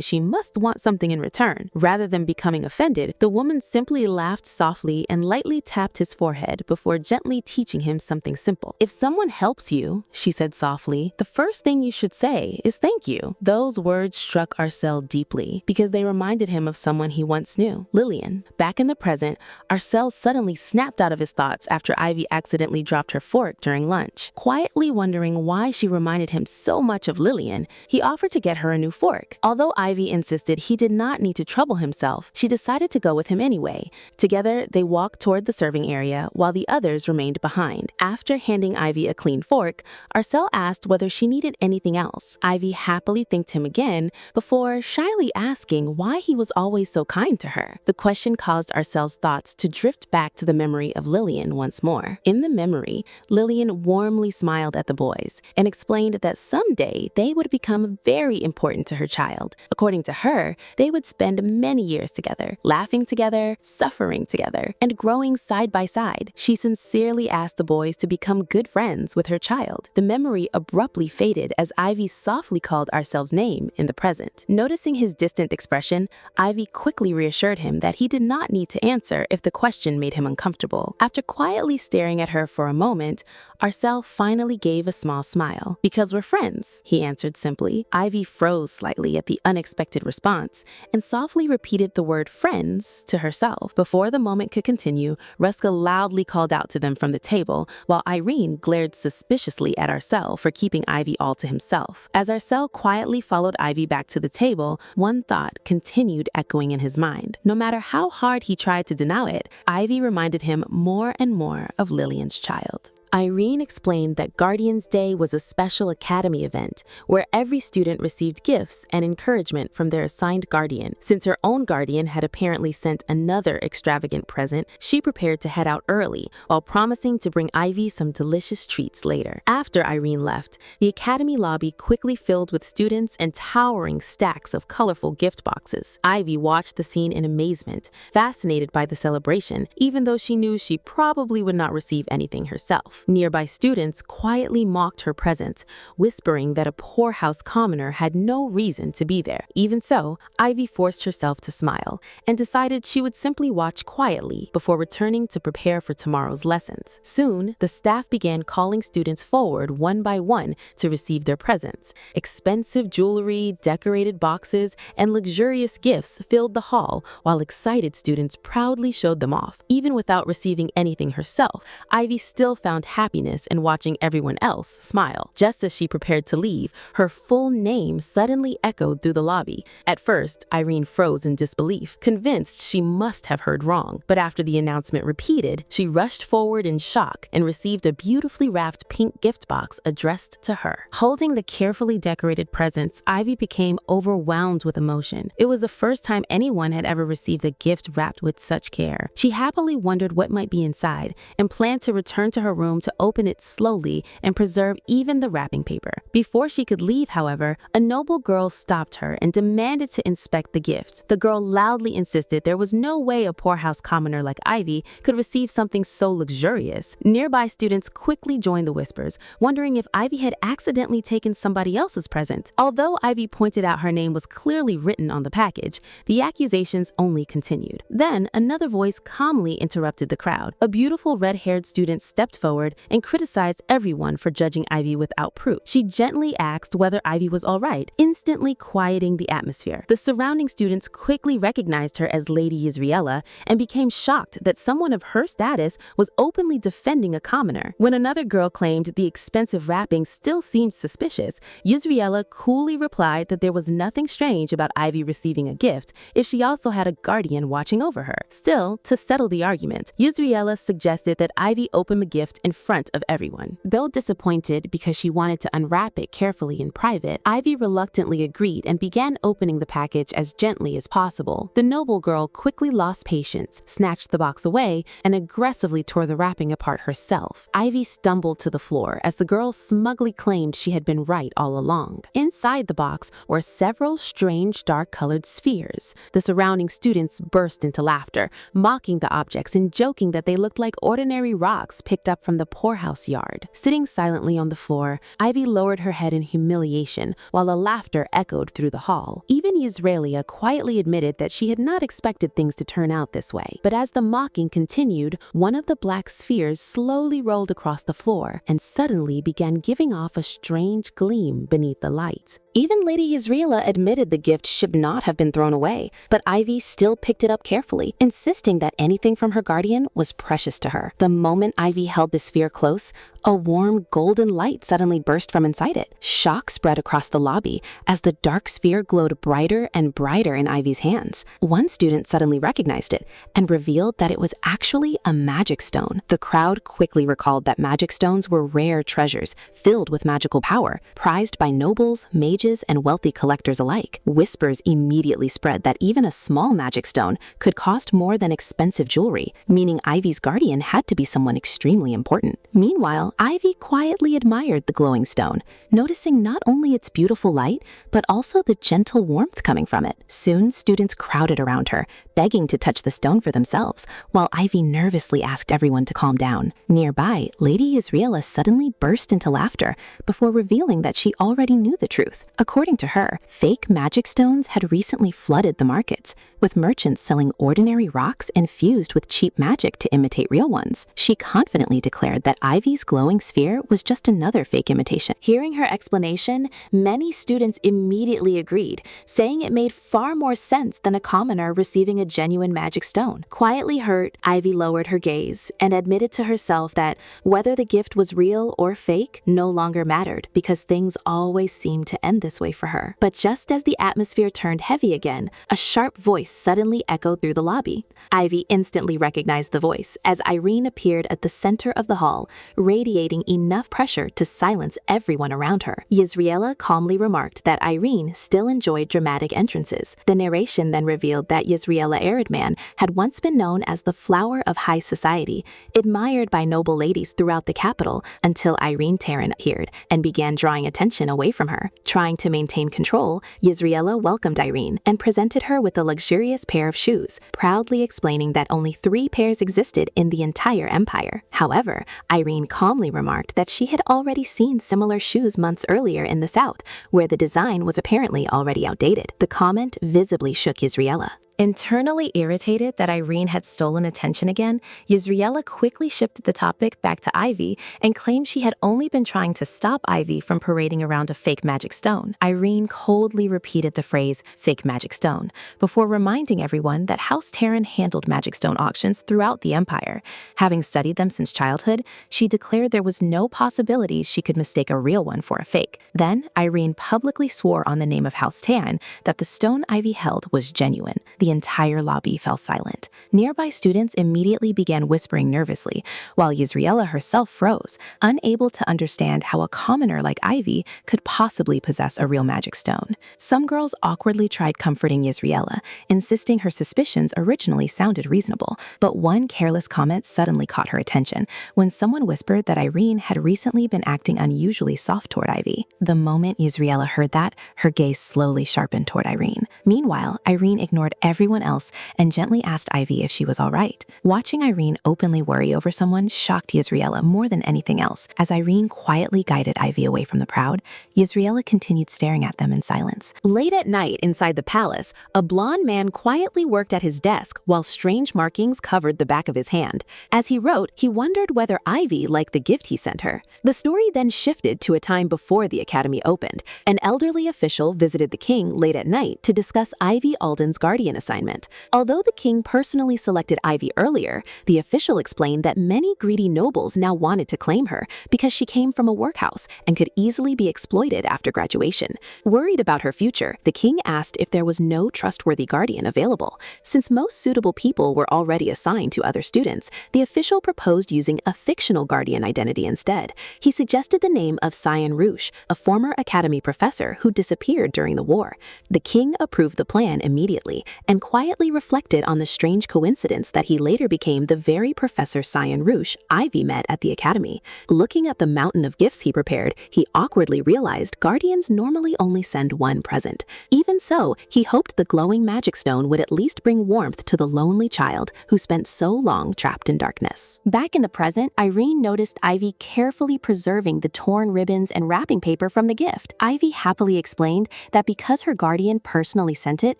she must want something in return. Rather than becoming offended, the woman simply laughed softly and lightly tapped his forehead before gently teaching him something simple. "If someone helps you," she said softly, "the first thing you should say is thank you." Those words struck Arcel deeply because they reminded him of someone he once knew, Lillian. Back in the present, Arcel suddenly snapped out of his thoughts after Ivy accidentally dropped her fork during lunch. Quietly wondering why she reminded him so much of Lillian, he offered to get her a new fork. Although Ivy insisted he did not need to trouble himself, she decided to go with him anyway. Together, they walked toward the serving area while the others remained behind. After handing Ivy a clean fork, Arcel asked whether she needed anything else. Ivy happily thanked him again before shyly asking why he was always so kind to her. The question caused Arcel's thoughts to drift back to the memory of Lillian once more. In the memory, Lillian warmly smiled at the boys and explained that someday they would become very important to her child. According to her, they would spend many years together, laughing together, suffering together, and growing side by side. She sincerely asked the boys to become good friends with her child. The memory abruptly faded as Ivy softly called Arcel's name in the present. Noticing his distant expression, Ivy quickly reassured him that he did not need to answer if the question made him uncomfortable. After quietly staring at her for a moment, Arcel finally gave a small smile. "Because we're friends," he answered simply. Ivy froze slightly at the unexpected response and softly repeated the word friends to herself. Before the moment could continue, Ruska loudly called out to them from the table, while Irene glared suspiciously at Arcel for keeping Ivy all to himself. As Arcel quietly followed Ivy back to the table, one thought continued echoing in his mind. No matter how hard he tried to deny it, Ivy reminded him more and more of Lillian's child. Irene explained that Guardian's Day was a special academy event where every student received gifts and encouragement from their assigned guardian. Since her own guardian had apparently sent another extravagant present, she prepared to head out early while promising to bring Ivy some delicious treats later. After Irene left, the academy lobby quickly filled with students and towering stacks of colorful gift boxes. Ivy watched the scene in amazement, fascinated by the celebration, even though she knew she probably would not receive anything herself. Nearby students quietly mocked her presence, whispering that a poorhouse commoner had no reason to be there. Even so, Ivy forced herself to smile and decided she would simply watch quietly before returning to prepare for tomorrow's lessons. Soon, the staff began calling students forward one by one to receive their presents. Expensive jewelry, decorated boxes, and luxurious gifts filled the hall, while excited students proudly showed them off. Even without receiving anything herself, Ivy still found happiness in watching everyone else smile. Just as she prepared to leave, her full name suddenly echoed through the lobby. At first, Irene froze in disbelief, convinced she must have heard wrong. But after the announcement repeated, she rushed forward in shock and received a beautifully wrapped pink gift box addressed to her. Holding the carefully decorated presents, Ivy became overwhelmed with emotion. It was the first time anyone had ever received a gift wrapped with such care. She happily wondered what might be inside and planned to return to her room to open it slowly and preserve even the wrapping paper. Before she could leave, however, a noble girl stopped her and demanded to inspect the gift. The girl loudly insisted there was no way a poorhouse commoner like Ivy could receive something so luxurious. Nearby students quickly joined the whispers, wondering if Ivy had accidentally taken somebody else's present. Although Ivy pointed out her name was clearly written on the package, the accusations only continued. Then another voice calmly interrupted the crowd. A beautiful red-haired student stepped forward board and criticized everyone for judging Ivy without proof. She gently asked whether Ivy was all right, instantly quieting the atmosphere. The surrounding students quickly recognized her as Lady Israela and became shocked that someone of her status was openly defending a commoner. When another girl claimed the expensive wrapping still seemed suspicious, Israela coolly replied that there was nothing strange about Ivy receiving a gift if she also had a guardian watching over her. Still, to settle the argument, Israela suggested that Ivy open the gift in front of everyone. Though disappointed because she wanted to unwrap it carefully in private, Ivy reluctantly agreed and began opening the package as gently as possible. The noble girl quickly lost patience, snatched the box away, and aggressively tore the wrapping apart herself. Ivy stumbled to the floor as the girl smugly claimed she had been right all along. Inside the box were several strange dark-colored spheres. The surrounding students burst into laughter, mocking the objects and joking that they looked like ordinary rocks picked up from the poorhouse yard. Sitting silently on the floor, Ivy lowered her head in humiliation while the laughter echoed through the hall. Even Israela quietly admitted that she had not expected things to turn out this way. But as the mocking continued, one of the black spheres slowly rolled across the floor and suddenly began giving off a strange gleam beneath the lights. Even Lady Israela admitted the gift should not have been thrown away, but Ivy still picked it up carefully, insisting that anything from her guardian was precious to her. The moment Ivy held the sphere close, a warm golden light suddenly burst from inside it. Shock spread across the lobby as the dark sphere glowed brighter and brighter in Ivy's hands. One student suddenly recognized it and revealed that it was actually a magic stone. The crowd quickly recalled that magic stones were rare treasures filled with magical power, prized by nobles, mages, and wealthy collectors alike. Whispers immediately spread that even a small magic stone could cost more than expensive jewelry, meaning Ivy's guardian had to be someone extremely important. Meanwhile, Ivy quietly admired the glowing stone, noticing not only its beautiful light, but also the gentle warmth coming from it. Soon, students crowded around her, begging to touch the stone for themselves, while Ivy nervously asked everyone to calm down. Nearby, Lady Israela suddenly burst into laughter before revealing that she already knew the truth. According to her, fake magic stones had recently flooded the markets, with merchants selling ordinary rocks infused with cheap magic to imitate real ones. She confidently declared that Ivy's glowing sphere was just another fake imitation. Hearing her explanation, many students immediately agreed, saying it made far more sense than a commoner receiving a genuine magic stone. Quietly hurt, Ivy lowered her gaze and admitted to herself that whether the gift was real or fake no longer mattered, because things always seemed to end this way for her. But just as the atmosphere turned heavy again, a sharp voice suddenly echoed through the lobby. Ivy instantly recognized the voice as Irene appeared at the center of the hall, radiating enough pressure to silence everyone around her. Israela calmly remarked that Irene still enjoyed dramatic entrances. The narration then revealed that Israela Eridman had once been known as the flower of high society, admired by noble ladies throughout the capital, until Irene Terran appeared and began drawing attention away from her. Trying to maintain control, Israela welcomed Irene and presented her with a luxurious pair of shoes, proudly explaining that only 3 pairs existed in the entire empire. However, Irene calmly remarked that she had already seen similar shoes months earlier in the south, where the design was apparently already outdated. The comment visibly shook Israela. Internally irritated that Irene had stolen attention again, Israela quickly shifted the topic back to Ivy and claimed she had only been trying to stop Ivy from parading around a fake magic stone. Irene coldly repeated the phrase, fake magic stone, before reminding everyone that House Terran handled magic stone auctions throughout the empire. Having studied them since childhood, she declared there was no possibility she could mistake a real one for a fake. Then, Irene publicly swore on the name of House Terran that the stone Ivy held was genuine. The entire lobby fell silent. Nearby students immediately began whispering nervously, while Israela herself froze, unable to understand how a commoner like Ivy could possibly possess a real magic stone. Some girls awkwardly tried comforting Israela, insisting her suspicions originally sounded reasonable, but one careless comment suddenly caught her attention when someone whispered that Irene had recently been acting unusually soft toward Ivy. The moment Israela heard that, her gaze slowly sharpened toward Irene. Meanwhile, Irene ignored everything everyone else and gently asked Ivy if she was all right. Watching Irene openly worry over someone shocked Israela more than anything else. As Irene quietly guided Ivy away from the crowd, Israela continued staring at them in silence. Late at night inside the palace, a blond man quietly worked at his desk while strange markings covered the back of his hand. As he wrote, he wondered whether Ivy liked the gift he sent her. The story then shifted to a time before the academy opened. An elderly official visited the king late at night to discuss Ivy Alden's guardian assignment. Although the king personally selected Ivy earlier, the official explained that many greedy nobles now wanted to claim her because she came from a workhouse and could easily be exploited after graduation. Worried about her future, the king asked if there was no trustworthy guardian available. Since most suitable people were already assigned to other students, the official proposed using a fictional guardian identity instead. He suggested the name of Cyan Rouge, a former academy professor who disappeared during the war. The king approved the plan immediately and quietly reflected on the strange coincidence that he later became the very Professor Cyan Rouge Ivy met at the academy. Looking at the mountain of gifts he prepared, he awkwardly realized guardians normally only send one present. Even so, he hoped the glowing magic stone would at least bring warmth to the lonely child who spent so long trapped in darkness. Back in the present, Irene noticed Ivy carefully preserving the torn ribbons and wrapping paper from the gift. Ivy happily explained that because her guardian personally sent it,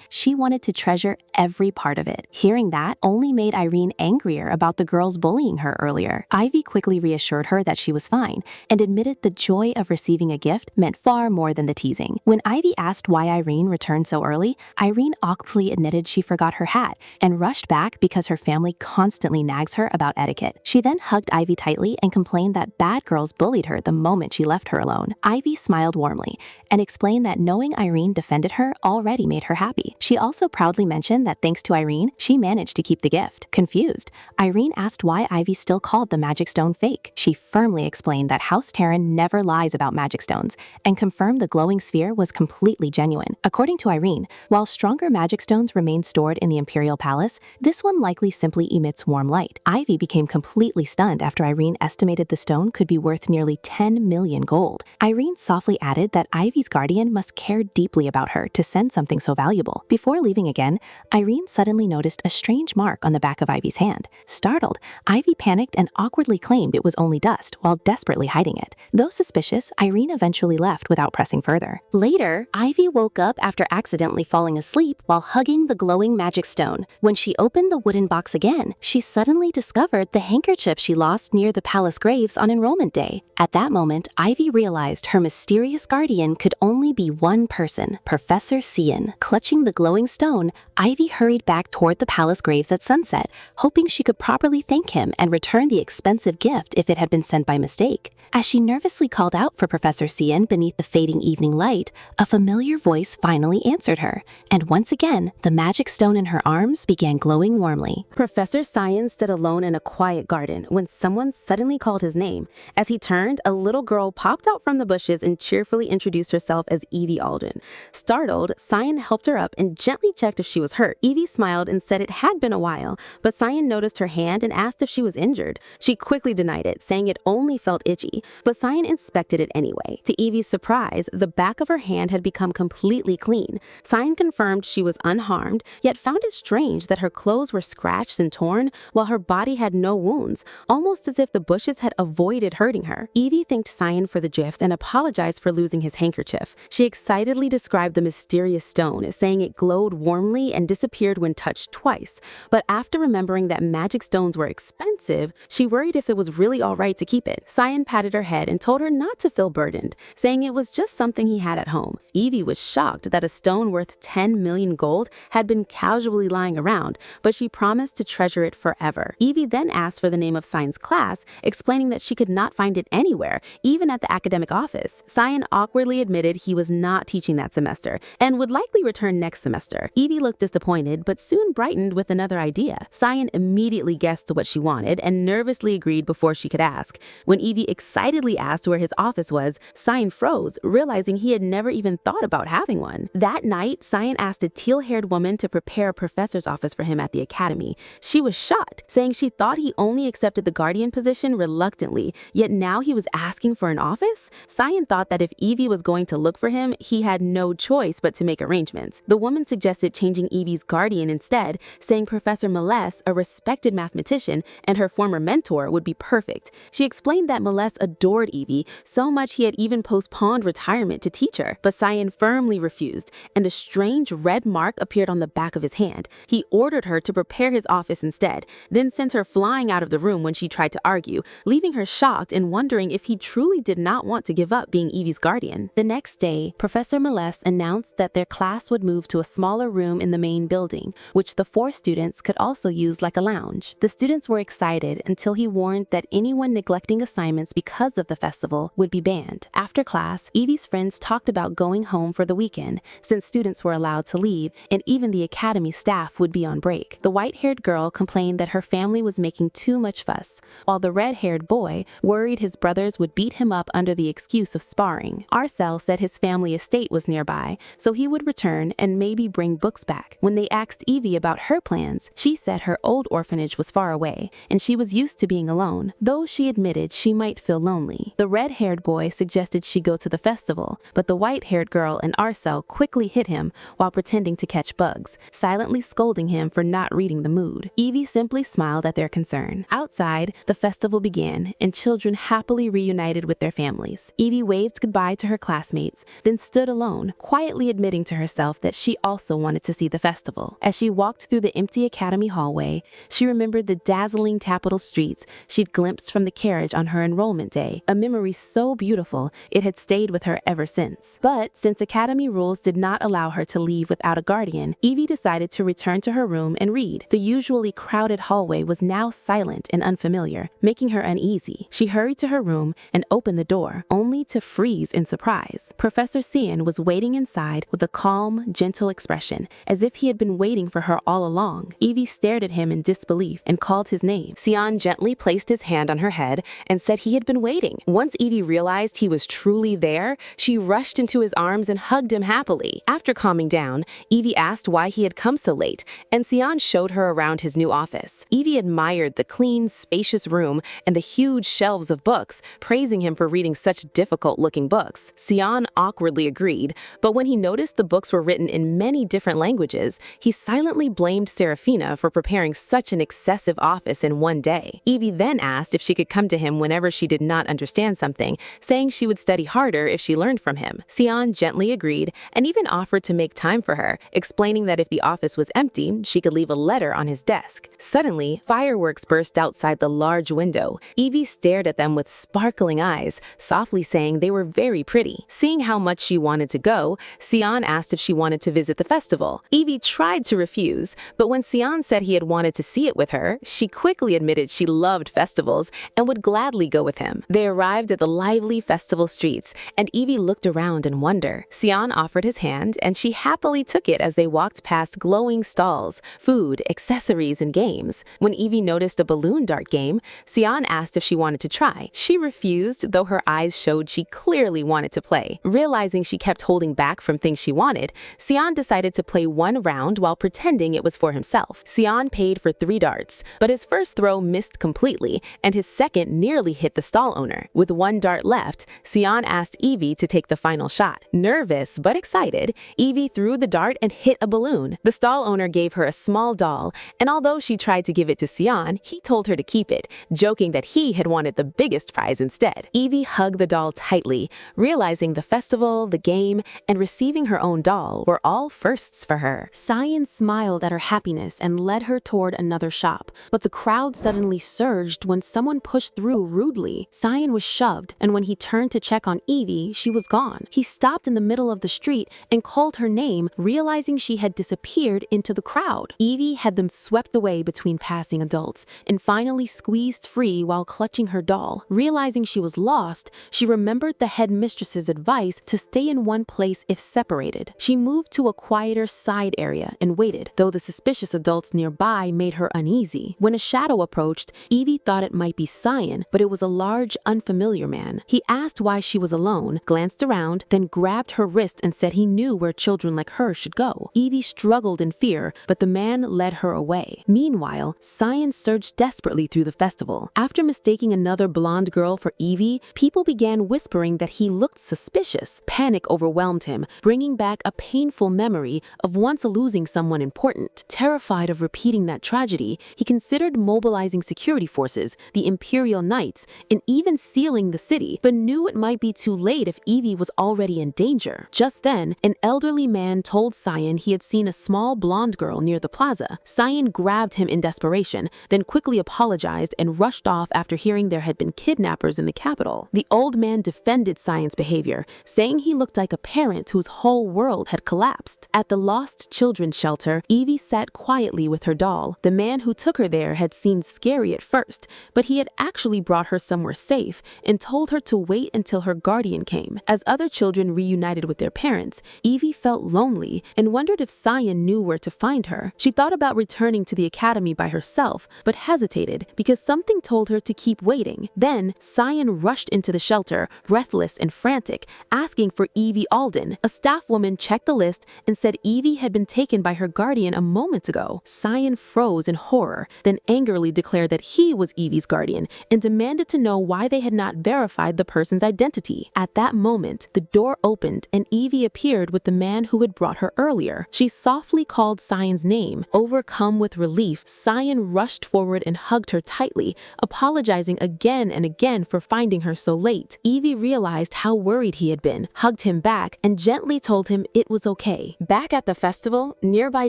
she wanted to treasure every part of it. Hearing that only made Irene angrier about the girls bullying her earlier. Ivy quickly reassured her that she was fine and admitted the joy of receiving a gift meant far more than the teasing. When Ivy asked why Irene returned so early, Irene awkwardly admitted she forgot her hat and rushed back because her family constantly nags her about etiquette. She then hugged Ivy tightly and complained that bad girls bullied her the moment she left her alone. Ivy smiled warmly and explained that knowing Irene defended her already made her happy. She also proudly mentioned that thanks to Irene, she managed to keep the gift. Confused, Irene asked why Ivy still called the magic stone fake. She firmly explained that House Terran never lies about magic stones and confirmed the glowing sphere was completely genuine. According to Irene, while stronger magic stones remain stored in the Imperial Palace, this one likely simply emits warm light. Ivy became completely stunned after Irene estimated the stone could be worth nearly 10 million gold. Irene softly added that Ivy's guardian must care deeply about her to send something so valuable. Before leaving again, Irene suddenly noticed a strange mark on the back of Ivy's hand. Startled, Ivy panicked and awkwardly claimed it was only dust while desperately hiding it. Though suspicious, Irene eventually left without pressing further. Later, Ivy woke up after accidentally falling asleep while hugging the glowing magic stone. When she opened the wooden box again, she suddenly discovered the handkerchief she lost near the palace graves on Enrollment Day. At that moment, Ivy realized her mysterious guardian could only be one person, Professor Cyan. Clutching the glowing stone, Ivy hurried back toward the palace graves at sunset, hoping she could properly thank him and return the expensive gift if it had been sent by mistake. As she nervously called out for Professor Cyan beneath the fading evening light, a familiar voice finally answered her, and once again, the magic stone in her arms began glowing warmly. Professor Cyan stood alone in a quiet garden when someone suddenly called his name. As he turned, a little girl popped out from the bushes and cheerfully introduced herself as Evie Alden. Startled, Cyan helped her up and gently checked if she was hurt. Evie smiled and said it had been a while, but Cyan noticed her hand and asked if she was injured. She quickly denied it, saying it only felt itchy, but Cyan inspected it anyway. To Evie's surprise, the back of her hand had become completely clean. Cyan confirmed she was unharmed, yet found it strange that her clothes were scratched and torn while her body had no wounds, almost as if the bushes had avoided hurting her. Evie thanked Cyan for the gift and apologized for losing his handkerchief. She excitedly described the mysterious stone, saying it glowed warmly and disappeared when touched twice. But after remembering that magic stones were expensive, she worried if it was really all right to keep it. Cyan patted her head and told her not to feel burdened, saying it was just something he had at home. Evie was shocked that a stone worth 10 million gold had been casually lying around, but she promised to treasure it forever. Evie then asked for the name of Cyan's class, explaining that she could not find it anywhere, even at the academic office. Cyan awkwardly admitted he was not teaching that semester and would likely return next semester. Evie looked disappointed, but soon brightened with another idea. Cyan immediately guessed what she wanted and nervously agreed before she could ask. When Evie excitedly excitedly asked where his office was, Cyan froze, realizing he had never even thought about having one. That night, Cyan asked a teal-haired woman to prepare a professor's office for him at the academy. She was shocked, saying she thought he only accepted the guardian position reluctantly, yet now he was asking for an office? Cyan thought that if Evie was going to look for him, he had no choice but to make arrangements. The woman suggested changing Evie's guardian instead, saying Professor Melesse, a respected mathematician and her former mentor, would be perfect. She explained that Melesse adored Evie, so much he had even postponed retirement to teach her. But Cyan firmly refused, and a strange red mark appeared on the back of his hand. He ordered her to prepare his office instead, then sent her flying out of the room when she tried to argue, leaving her shocked and wondering if he truly did not want to give up being Evie's guardian. The next day, Professor Melesse announced that their class would move to a smaller room in the main building, which the 4 students could also use like a lounge. The students were excited until he warned that anyone neglecting assignments because of the festival would be banned. After class, Evie's friends talked about going home for the weekend, since students were allowed to leave, and even the academy staff would be on break. The white-haired girl complained that her family was making too much fuss, while the red-haired boy worried his brothers would beat him up under the excuse of sparring. Arcel said his family estate was nearby, so he would return and maybe bring books back. When they asked Evie about her plans, she said her old orphanage was far away, and she was used to being alone, though she admitted she might feel lonely. The red-haired boy suggested she go to the festival, but the white-haired girl and Arcel quickly hit him while pretending to catch bugs, silently scolding him for not reading the mood. Evie simply smiled at their concern. Outside, the festival began, and children happily reunited with their families. Evie waved goodbye to her classmates, then stood alone, quietly admitting to herself that she also wanted to see the festival. As she walked through the empty academy hallway, she remembered the dazzling capital streets she'd glimpsed from the carriage on her enrollment day, a memory so beautiful it had stayed with her ever since. But since academy rules did not allow her to leave without a guardian, Evie decided to return to her room and read. The usually crowded hallway was now silent and unfamiliar, making her uneasy. She hurried to her room and opened the door, only to freeze in surprise. Professor Cyan was waiting inside with a calm, gentle expression, as if he had been waiting for her all along. Evie stared at him in disbelief and called his name. Cyan gently placed his hand on her head and said he had been waiting. Once Evie realized he was truly there, she rushed into his arms and hugged him happily. After calming down, Evie asked why he had come so late, and Cyan showed her around his new office. Evie admired the clean, spacious room and the huge shelves of books, praising him for reading such difficult-looking books. Cyan awkwardly agreed, but when he noticed the books were written in many different languages, he silently blamed Serafina for preparing such an excessive office in one day. Evie then asked if she could come to him whenever she did not understand something, saying she would study harder if she learned from him. Cyan gently agreed and even offered to make time for her, explaining that if the office was empty, she could leave a letter on his desk. Suddenly, fireworks burst outside the large window. Evie stared at them with sparkling eyes, softly saying they were very pretty. Seeing how much she wanted to go, Cyan asked if she wanted to visit the festival. Evie tried to refuse, but when Cyan said he had wanted to see it with her, she quickly admitted she loved festivals and would gladly go with him. They arrived at the lively festival streets, and Evie looked around in wonder. Cyan offered his hand, and she happily took it as they walked past glowing stalls, food, accessories, and games. When Evie noticed a balloon dart game, Cyan asked if she wanted to try. She refused, though her eyes showed she clearly wanted to play. Realizing she kept holding back from things she wanted, Cyan decided to play one round while pretending it was for himself. Cyan paid for 3 darts, but his first throw missed completely, and his second nearly hit the stall owner. With 1 dart left, Cyan asked Evie to take the final shot. Nervous but excited, Evie threw the dart and hit a balloon. The stall owner gave her a small doll, and although she tried to give it to Cyan, he told her to keep it, joking that he had wanted the biggest prize instead. Evie hugged the doll tightly, realizing the festival, the game, and receiving her own doll were all firsts for her. Cyan smiled at her happiness and led her toward another shop, but the crowd suddenly surged when someone pushed through rudely. Cyan was shoved, and when he turned to check on Evie, she was gone. He stopped in the middle of the street and called her name, realizing she had disappeared into the crowd. Evie had them swept away between passing adults and finally squeezed free while clutching her doll. Realizing she was lost, she remembered the headmistress's advice to stay in one place if separated. She moved to a quieter side area and waited, though the suspicious adults nearby made her uneasy. When a shadow approached, Evie thought it might be Cyan, but it was a large large, unfamiliar man. He asked why she was alone, glanced around, then grabbed her wrist and said he knew where children like her should go. Evie struggled in fear, but the man led her away. Meanwhile, Cyan searched desperately through the festival. After mistaking another blonde girl for Evie, people began whispering that he looked suspicious. Panic overwhelmed him, bringing back a painful memory of once losing someone important. Terrified of repeating that tragedy, he considered mobilizing security forces, the Imperial Knights, and even sealing the city, but knew it might be too late if Evie was already in danger. Just then, an elderly man told Cyan he had seen a small blonde girl near the plaza. Cyan grabbed him in desperation, then quickly apologized and rushed off after hearing there had been kidnappers in the capital. The old man defended Cyan's behavior, saying he looked like a parent whose whole world had collapsed. At the lost children's shelter, Evie sat quietly with her doll. The man who took her there had seemed scary at first, but he had actually brought her somewhere safe and told her to wait until her guardian came. As other children reunited with their parents, Evie felt lonely and wondered if Cyan knew where to find her. She thought about returning to the academy by herself, but hesitated because something told her to keep waiting. Then, Cyan rushed into the shelter, breathless and frantic, asking for Evie Alden. A staff woman checked the list and said Evie had been taken by her guardian a moment ago. Cyan froze in horror, then angrily declared that he was Evie's guardian and demanded to know why they had not verified the person's identity. At that moment, the door opened and Evie appeared with the man who had brought her earlier. She softly called Cyan's name. Overcome with relief, Cyan rushed forward and hugged her tightly, apologizing again and again for finding her so late. Evie realized how worried he had been, hugged him back, and gently told him it was okay. Back at the festival, nearby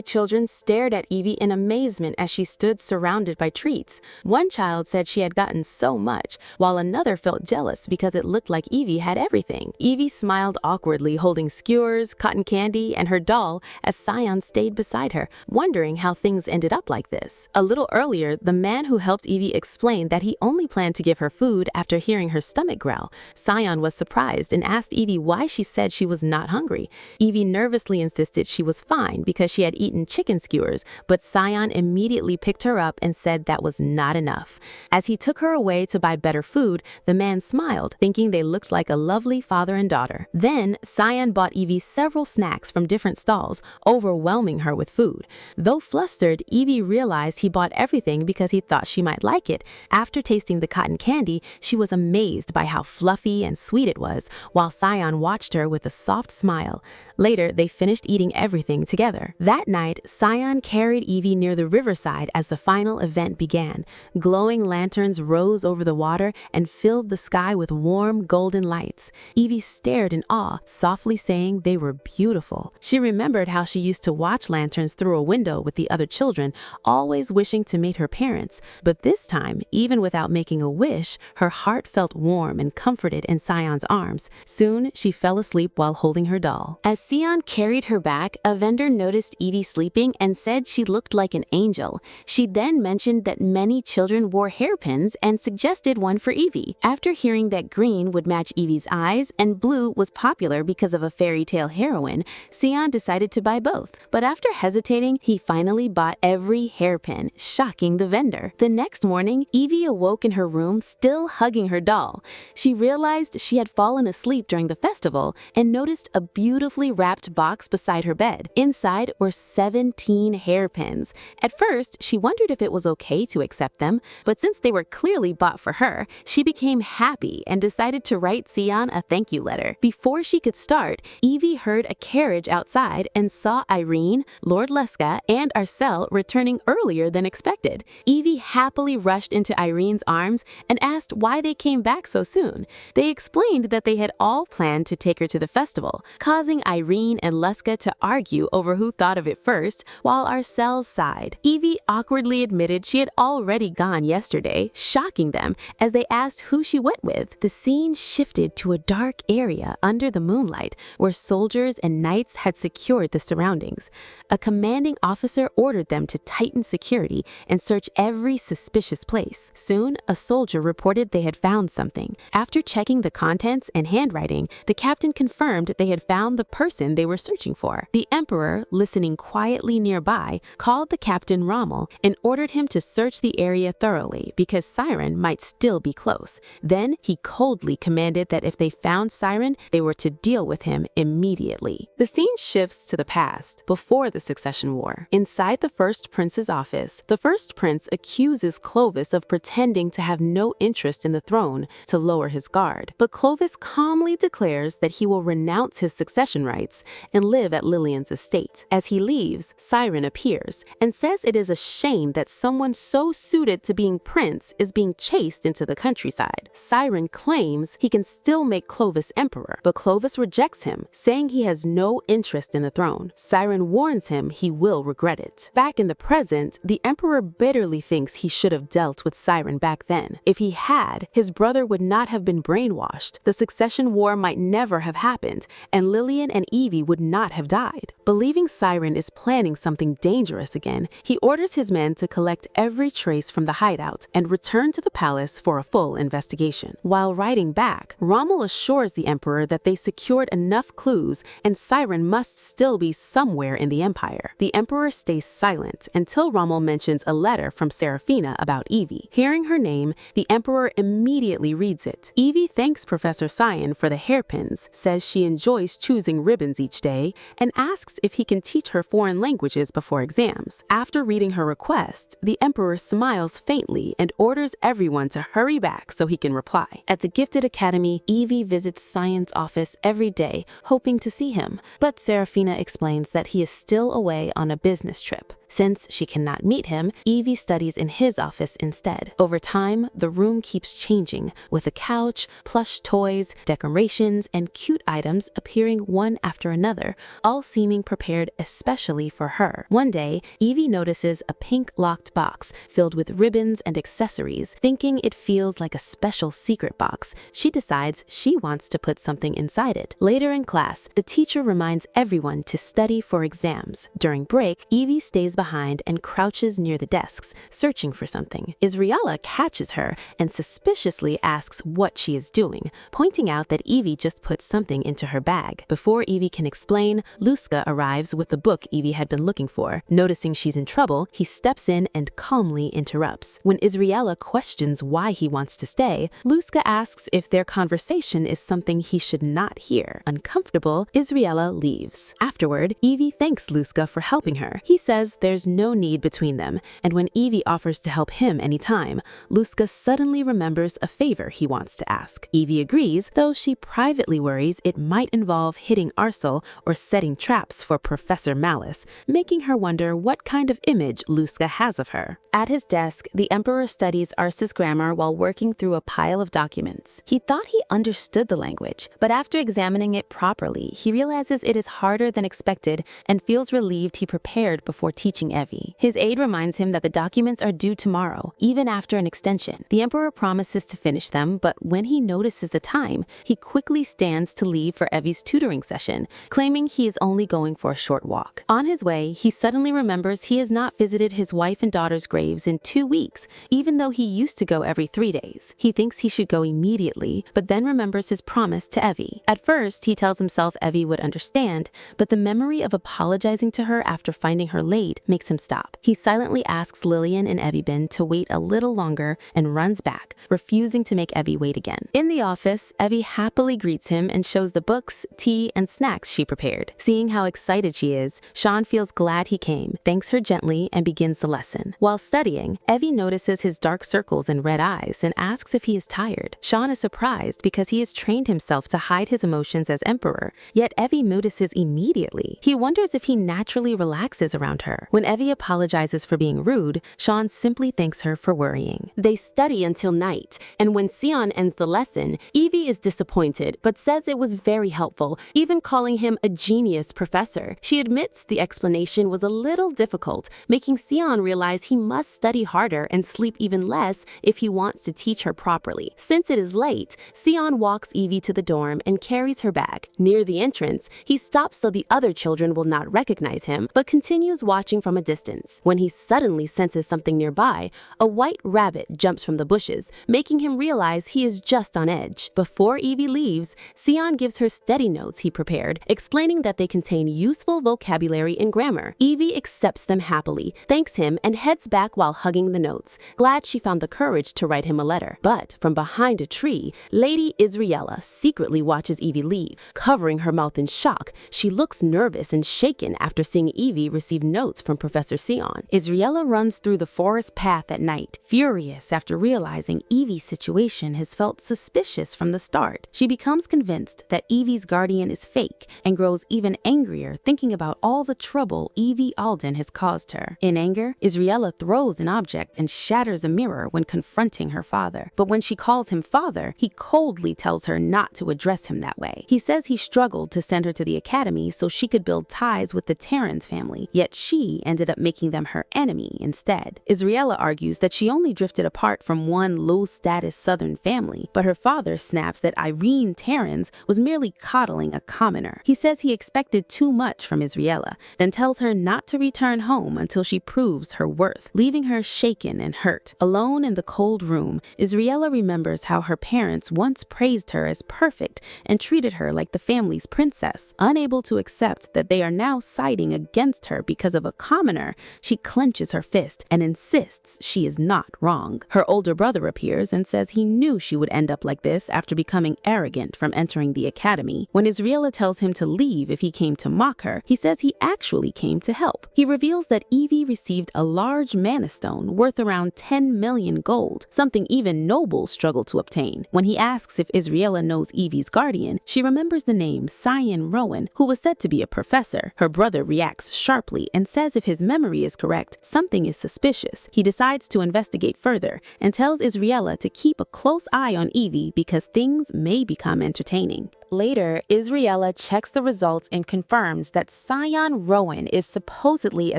children stared at Evie in amazement as she stood surrounded by treats. One child said she had gotten so much, while another felt jealous because it looked like Evie had everything. Evie smiled awkwardly, holding skewers, cotton candy, and her doll as Cyan stayed beside her, wondering how things ended up like this. A little earlier, the man who helped Evie explained that he only planned to give her food after hearing her stomach growl. Cyan was surprised and asked Evie why she said she was not hungry. Evie nervously insisted she was fine because she had eaten chicken skewers, but Cyan immediately picked her up and said that was not enough. As he took her away to buy better food, the man smiled, thinking they looked like a lovely father and daughter. Then, Cyan bought Evie several snacks from different stalls, overwhelming her with food. Though flustered, Evie realized he bought everything because he thought she might like it. After tasting the cotton candy, she was amazed by how fluffy and sweet it was, while Cyan watched her with a soft smile. Later, they finished eating everything together. That night, Cyan carried Evie near the riverside as the final event began. Glowing lanterns rose over the water and filled the sky with warm, golden lights. Evie stared in awe, softly saying they were beautiful. She remembered how she used to watch lanterns through a window with the other children, always wishing to meet her parents. But this time, even without making a wish, her heart felt warm and comforted in Cyan's arms. Soon, she fell asleep while holding her doll. As Cyan carried her back, a vendor noticed Evie sleeping and said she looked like an angel. She then mentioned that many children wore hairpins and suggested one for Evie. After hearing that green would match Evie's eyes and blue was popular because of a fairy tale heroine, Cyan decided to buy both. But after hesitating, he finally bought every hairpin, shocking the vendor. The next morning, Evie awoke in her room, still hugging her doll. She realized she had fallen asleep during the festival and noticed a beautifully wrapped box beside her bed. Inside were 17 hairpins. At first, she wondered if it was okay to accept them, but since they were clearly bought for her, she became happy and decided to write Cyan a thank you letter. Before she could start, Evie heard a carriage outside and saw Irene, Lord Leska, and Arcel returning earlier than expected. Evie happily rushed into Irene's arms and asked why they came back so soon. They explained that they had all planned to take her to the festival, causing Irene and Leska to argue over who thought of it first, while Arcel sighed. Evie awkwardly admitted she had already gone yesterday, shocking them as they asked who she went with. The scene shifted to a dark area under the moonlight where soldiers and knights had secured the surroundings. A commanding officer ordered them to tighten security and search every suspicious place. Soon, a soldier reported they had found something. After checking the contents and handwriting, the captain confirmed they had found the person they were searching for. The emperor, listening quietly nearby, called the captain Rommel and ordered him to search the area thoroughly because Siren might still be close. Then he coldly commanded that if they found Siren, they were to deal with him immediately. The scene shifts to the past, before the Succession War. Inside the First Prince's office, the First Prince accuses Clovis of pretending to have no interest in the throne to lower his guard. But Clovis calmly declares that he will renounce his succession rights and live at Lillian's estate. As he leaves, Siren appears and says it is a shame that someone so suited to being prince is being chased into the countryside. Siren claims he can still make Clovis emperor, but Clovis rejects him, saying he has no interest in the throne. Siren warns him he will regret it. Back in the present, the emperor bitterly thinks he should have dealt with Siren back then. If he had, his brother would not have been brainwashed, the succession war might never have happened, and Lillian and Evie would not have died. Believing Siren is planning something dangerous again, he orders his men to collect every trace from the hideout and return to the palace for a full investigation. While riding back, Rommel assures the emperor that they secured enough clues and Siren must still be somewhere in the empire. The emperor stays silent until Rommel mentions a letter from Serafina about Evie. Hearing her name, the emperor immediately reads it. Evie thanks Professor Cyan for the hairpins, says she enjoys choosing ribbons each day, and asks if he can teach her foreign languages before exams. After reading her request, the emperor smiles faintly and orders everyone to hurry back so he can reply. At the Gifted Academy, Evie visits Cyan's office every day, hoping to see him, but Serafina explains that he is still away on a business trip. Since she cannot meet him, Evie studies in his office instead. Over time, the room keeps changing, with a couch, plush toys, decorations, and cute items appearing one after another, all seeming prepared especially for her. One day, Evie notices a pink locked box filled with ribbons and accessories. Thinking it feels like a special secret box, she decides she wants to put something inside it. Later in class, the teacher reminds everyone to study for exams. During break, Evie stays behind and crouches near the desks, searching for something. Israela catches her and suspiciously asks what she is doing, pointing out that Evie just put something into her bag. Before Evie can explain, Luska arrives with the book Evie had been looking for. Noticing she's in trouble, he steps in and calmly interrupts. When Israela questions why he wants to stay, Luska asks if their conversation is something he should not hear. Uncomfortable, Israela leaves. Afterward, Evie thanks Luska for helping her. He says there's no need between them, and when Evie offers to help him anytime, Luska suddenly remembers a favor he wants to ask. Evie agrees, though she privately worries it might involve hitting Arcel or setting traps for Professor Malice, making her wonder what kind of image Luska has of her. At his desk, the Emperor studies Arce's grammar while working through a pile of documents. He thought he understood the language, but after examining it properly, he realizes it is harder than expected and feels relieved he prepared before teaching Evie. His aide reminds him that the documents are due tomorrow, even after an extension. The Emperor promises to finish them, but when he notices the time, he quickly stands to leave for Evie's tutoring session, claiming he is only going for a short walk. On his way, he suddenly remembers he has not visited his wife and daughter's graves in 2 weeks, even though he used to go every 3 days. He thinks he should go immediately, but then remembers his promise to Evie. At first, he tells himself Evie would understand, but the memory of apologizing to her after finding her late makes him stop. He silently asks Lillian and Evie to wait a little longer and runs back, refusing to make Evie wait again. In the office, Evie happily greets him and shows the books, tea, and snacks she prepared. Seeing how excited she is, Sean feels glad he came, thanks her gently, and begins the lesson. While studying, Evie notices his dark circles and red eyes and asks if he is tired. Sean is surprised because he has trained himself to hide his emotions as Emperor, yet Evie notices immediately. He wonders if he naturally relaxes around her. When Evie apologizes for being rude, Sean simply thanks her for worrying. They study until night, and when Sion ends the lesson, Evie is disappointed but says it was very helpful, even calling him a genius professor. She admits the explanation was a little difficult, making Sion realize he must study harder and sleep even less if he wants to teach her properly. Since it is late, Sion walks Evie to the dorm and carries her bag. Near the entrance, he stops so the other children will not recognize him, but continues watching from a distance. When he suddenly senses something nearby, a white rabbit jumps from the bushes, making him realize he is just on edge. Before Evie leaves, Sion gives her study notes he prepared, explaining that they contain useful vocabulary and grammar. Evie accepts them happily, thanks him, and heads back while hugging the notes, glad she found the courage to write him a letter. But from behind a tree, Lady Israela secretly watches Evie leave. Covering her mouth in shock, she looks nervous and shaken after seeing Evie receive notes from Professor Sion. Israela runs through the forest path at night, furious after realizing Evie's situation has felt suspicious from the start. She becomes convinced that Evie's guardian is fake and grows even angrier thinking about all the trouble Evie Alden has caused her. In anger, Israela throws an object and shatters a mirror when confronting her father. But when she calls him father, he coldly tells her not to address him that way. He says he struggled to send her to the academy so she could build ties with the Terrans family, yet she ended up making them her enemy instead. Israela argues that she only drifted apart from one low-status southern family, but her father snaps that Irene Terrans was merely coddling a commoner. He says he expected too much from Israela, then tells her not to return home until she proves her worth, leaving her shaken and hurt. Alone in the cold room, Israela remembers how her parents once praised her as perfect and treated her like the family's princess. Unable to accept that they are now siding against her because of a commoner, she clenches her fist and insists she is not wrong. Her older brother appears and says he knew she would end up like this after becoming arrogant from entering the academy. When Israela tells him to leave if he came to mock her, he says he actually came to help. He reveals that Evie received a large mana stone worth around 10 million gold, something even nobles struggle to obtain. When he asks if Israela knows Evie's guardian, she remembers the name Cyan Rowan, who was said to be a professor. Her brother reacts sharply and says if his memory is correct, something is suspicious. He decides to investigate further and tells Israela to keep a close eye on Evie because things may become entertaining. Later, Israela checks the results and confirms that Cyan Rowan is supposedly a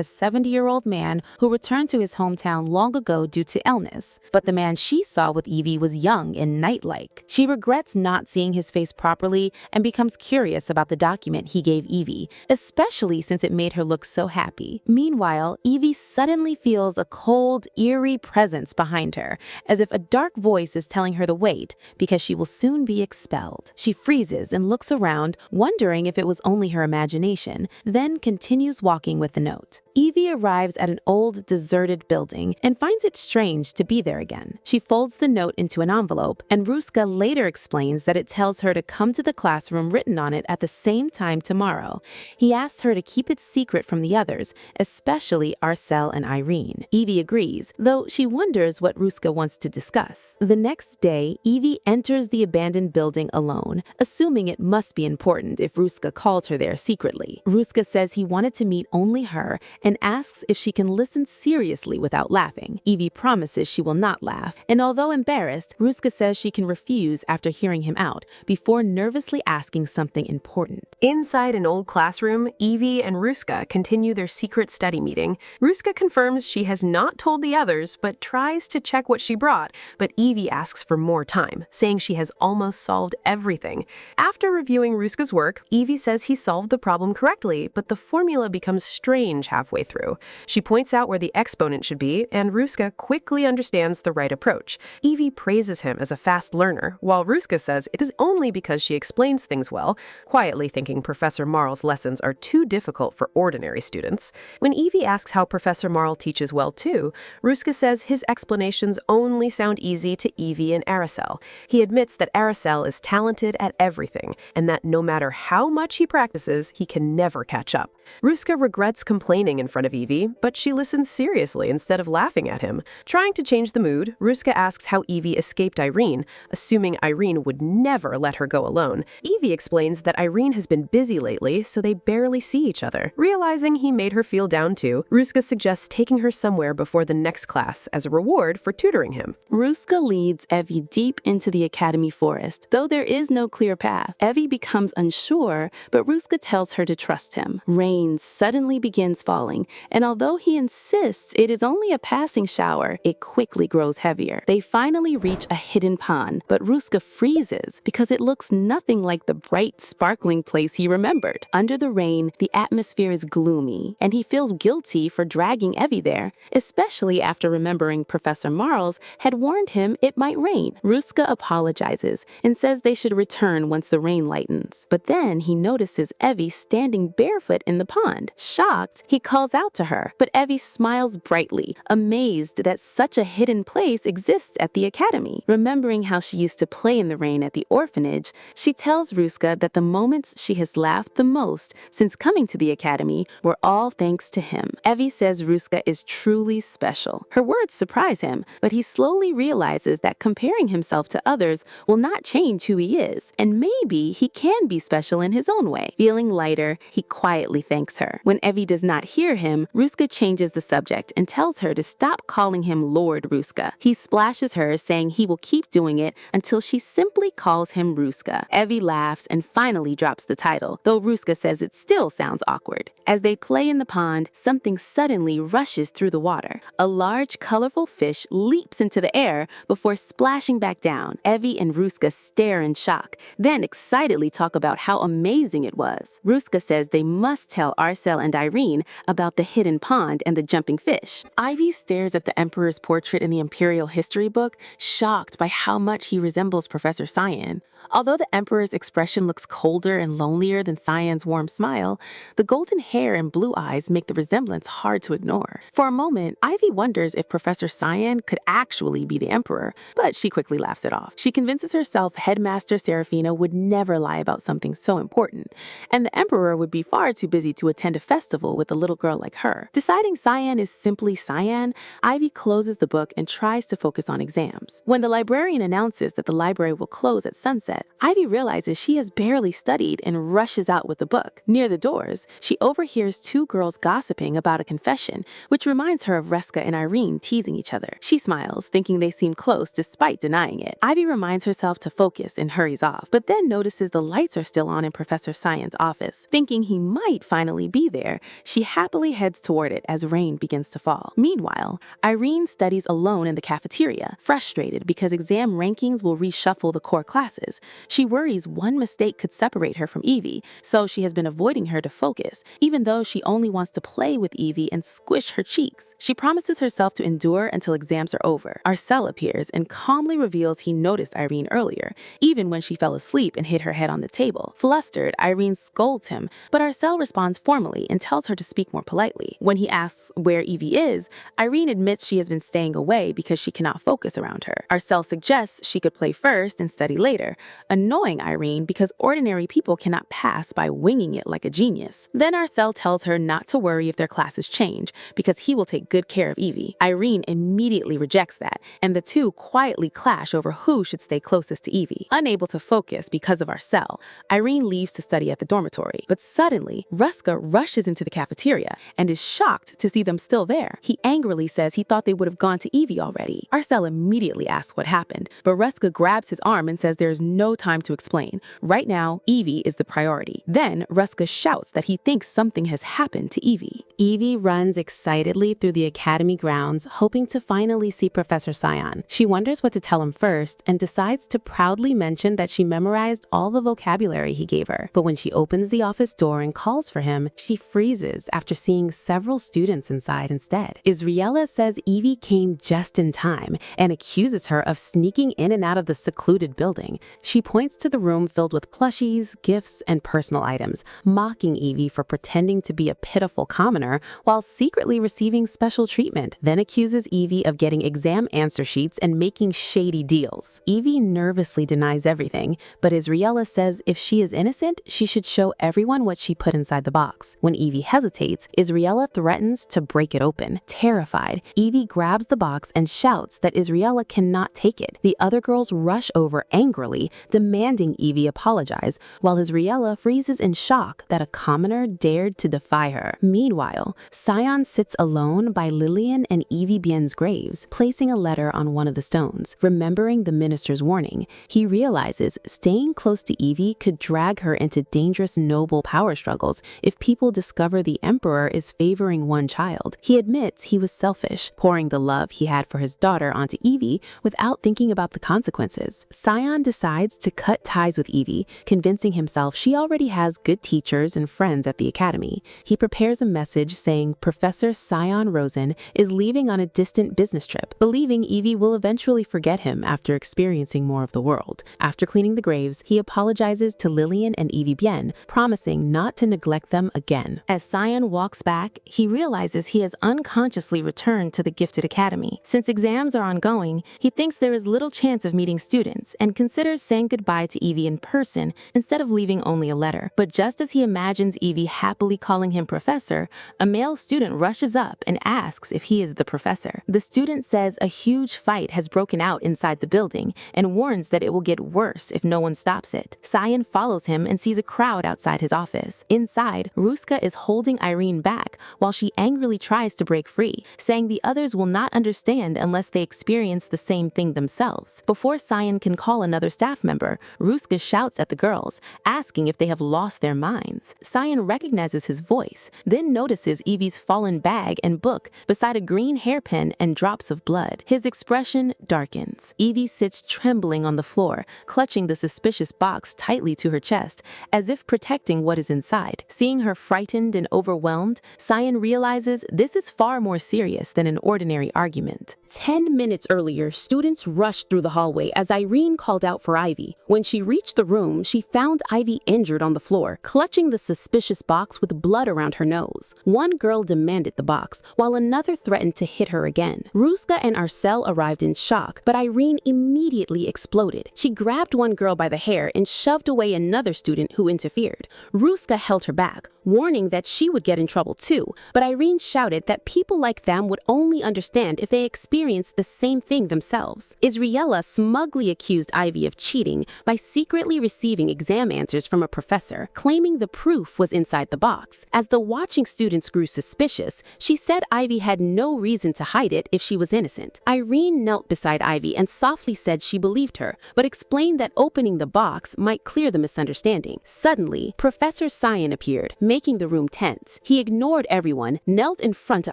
70-year-old man who returned to his hometown long ago due to illness. But the man she saw with Evie was young and knight-like. She regrets not seeing his face properly and becomes curious about the document he gave Evie, especially since it made her look so happy. Meanwhile, Evie suddenly feels a cold, eerie presence behind her, as if a dark voice is telling her to wait because she will soon be expelled. She freezes and looks around, wondering if it was only her imagination, then continues walking with the note. Evie arrives at an old, deserted building and finds it strange to be there again. She folds the note into an envelope, and Ruska later explains that it tells her to come to the classroom written on it at the same time tomorrow. He asks her to keep it secret from the others, especially Arcel and Irene. Evie agrees, though she wonders what Ruska wants to discuss. The next day, Evie enters the abandoned building alone, assuming it must be important if Ruska called her there secretly. Ruska says he wanted to meet only her and asks if she can listen seriously without laughing. Evie promises she will not laugh, and although embarrassed, Ruska says she can refuse after hearing him out, before nervously asking something important. Inside an old classroom, Evie and Ruska continue their secret study meeting. Ruska confirms she has not told the others, but tries to check what she brought, but Evie asks for more time, saying she has almost solved everything. After reviewing Ruska's work, Evie says he solved the problem correctly, but the formula becomes strange halfway through. She points out where the exponent should be, and Ruska quickly understands the right approach. Evie praises him as a fast learner, while Ruska says it is only because she explains things well, quietly thinking Professor Marl's lessons are too difficult for ordinary students. When Evie asks how Professor Marl teaches well too, Ruska says his explanations only sound easy to Evie and Aracel. He admits that Aracel is talented at everything, and that no matter how much he practices, he can never catch up. Ruska regrets complaining in front of Evie, but she listens seriously instead of laughing at him. Trying to change the mood, Ruska asks how Evie escaped Irene, assuming Irene would never let her go alone. Evie explains that Irene has been busy lately, so they barely see each other. Realizing he made her feel down too, Ruska suggests taking her somewhere before the next class as a reward for tutoring him. Ruska leads Evie deep into the academy forest. Though there is no clear path, Evie becomes unsure, but Ruska tells her to trust him. Rain rain suddenly begins falling, and although he insists it is only a passing shower, it quickly grows heavier. They finally reach a hidden pond, but Ruska freezes because it looks nothing like the bright, sparkling place he remembered. Under the rain, the atmosphere is gloomy, and he feels guilty for dragging Evie there, especially after remembering Professor Marles had warned him it might rain. Ruska apologizes and says they should return once the rain lightens. But then he notices Evie standing barefoot in the pond. Shocked, he calls out to her, but Evie smiles brightly, amazed that such a hidden place exists at the academy. Remembering how she used to play in the rain at the orphanage, she tells Ruska that the moments she has laughed the most since coming to the academy were all thanks to him. Evie says Ruska is truly special. Her words surprise him, but he slowly realizes that comparing himself to others will not change who he is, and maybe he can be special in his own way. Feeling lighter, he quietly thanks her. When Evie does not hear him, Ruska changes the subject and tells her to stop calling him Lord Ruska. He splashes her, saying he will keep doing it until she simply calls him Ruska. Evie laughs and finally drops the title, though Ruska says it still sounds awkward. As they play in the pond, something suddenly rushes through the water. A large, colorful fish leaps into the air before splashing back down. Evie and Ruska stare in shock, then excitedly talk about how amazing it was. Ruska says they must tell Arcel and Irene about the hidden pond and the jumping fish. Ivy stares at the Emperor's portrait in the Imperial history book, shocked by how much he resembles Professor Cyan. Although the Emperor's expression looks colder and lonelier than Cyan's warm smile, the golden hair and blue eyes make the resemblance hard to ignore. For a moment, Ivy wonders if Professor Cyan could actually be the Emperor, but she quickly laughs it off. She convinces herself Headmaster Serafina would never lie about something so important, and the Emperor would be far too busy to attend a festival with a little girl like her. Deciding Cyan is simply Cyan, Ivy closes the book and tries to focus on exams. When the librarian announces that the library will close at sunset, Ivy realizes she has barely studied and rushes out with the book. Near the doors, she overhears two girls gossiping about a confession, which reminds her of Reska and Irene teasing each other. She smiles, thinking they seem close despite denying it. Ivy reminds herself to focus and hurries off, but then notices the lights are still on in Professor Cyan's office. Thinking he might finally be there, she happily heads toward it as rain begins to fall. Meanwhile, Irene studies alone in the cafeteria, frustrated because exam rankings will reshuffle the core classes. She worries one mistake could separate her from Evie, so she has been avoiding her to focus, even though she only wants to play with Evie and squish her cheeks. She promises herself to endure until exams are over. Arcel appears and calmly reveals he noticed Irene earlier, even when she fell asleep and hit her head on the table. Flustered, Irene scolds him, but Arcel responds formally and tells her to speak more politely. When he asks where Evie is, Irene admits she has been staying away because she cannot focus around her. Arcel suggests she could play first and study later, annoying Irene because ordinary people cannot pass by winging it like a genius. Then Arcel tells her not to worry if their classes change because he will take good care of Evie. Irene immediately rejects that, and the two quietly clash over who should stay closest to Evie. Unable to focus because of Arcel, Irene leaves to study at the dormitory, but suddenly, Ruska rushes into the cafeteria and is shocked to see them still there. He angrily says he thought they would have gone to Evie already. Arcel immediately asks what happened, but Ruska grabs his arm and says there is no time to explain. Right now, Evie is the priority. Then, Ruska shouts that he thinks something has happened to Evie. Evie runs excitedly through the academy grounds, hoping to finally see Professor Cyan. She wonders what to tell him first and decides to proudly mention that she memorized all the vocabulary he gave her. But when she opens the office door and calls for him, she freezes after seeing several students inside instead. Israela says Evie came just in time and accuses her of sneaking in and out of the secluded building. She points to the room filled with plushies, gifts, and personal items, mocking Evie for pretending to be a pitiful commoner while secretly receiving special treatment, then accuses Evie of getting exam answer sheets and making shady deals. Evie nervously denies everything, but Israela says if she is innocent, she should show everyone what she put inside the box. When Evie hesitates, Israela threatens to break it open. Terrified, Evie grabs the box and shouts that Israela cannot take it. The other girls rush over angrily, demanding Evie apologize, while Israela freezes in shock that a commoner dared to defy her. Meanwhile, Cyan sits alone by Lillian and Evie Bien's graves, placing a letter on one of the stones. Remembering the minister's warning, he realizes staying close to Evie could drag her into dangerous noble power struggles if people discover the emperor is favoring one child. He admits he was selfish, pouring the love he had for his daughter onto Evie without thinking about the consequences. Sion decides to cut ties with Evie, convincing himself she already has good teachers and friends at the academy. He prepares a message saying Professor Sion Rosen is leaving on a distant business trip, believing Evie will eventually forget him after experiencing more of the world. After cleaning the graves, he apologizes to Lillian and Evie Bien, promising not to neglect them again. As Sion walks back, he realizes he has unconsciously returned to the Gifted Academy. Since exams are ongoing, he thinks there is little chance of meeting students and considers saying goodbye to Evie in person instead of leaving only a letter. But just as he imagines Evie happily calling him professor, a male student rushes up and asks if he is the professor. The student says a huge fight has broken out inside the building and warns that it will get worse if no one stops it. Sion follows him and sees a crowd outside his office. Inside, Ruska is holding Irene back while she angrily tries to break free, saying the others will not understand unless they experience the same thing themselves. Before Sion can call another staff member, Ruska shouts at the girls, asking if they have lost their minds. Sion recognizes his voice, then notices Evie's fallen bag and book beside a green hairpin and drops of blood. His expression darkens. Evie sits trembling on the floor, clutching the suspicious box tightly to her chest, as if protecting what is inside. Seeing her frightened and overwhelmed, Sion realizes this is far more serious than an ordinary argument. 10 minutes earlier, students rushed through the hallway as Irene called out for Ivy. When she reached the room, she found Ivy injured on the floor, clutching the suspicious box with blood around her nose. One girl demanded the box, while another threatened to hit her again. Ruska and Arcel arrived in shock, but Irene immediately exploded. She grabbed one girl by the hair and shoved away another student who interfered. Ruska held her back, warning that she would get in trouble too, but Irene shouted that people like them would only understand if they experienced the same thing themselves. Israela smugly accused Ivy of cheating by secretly receiving exam answers from a professor, claiming the proof was inside the box. As the watching students grew suspicious, she said Ivy had no reason to hide it if she was innocent. Irene knelt beside Ivy and softly said she believed her, but explained that opening the box might clear the misunderstanding. Suddenly, Professor Sion appeared, making the room tense. He ignored everyone, knelt in front of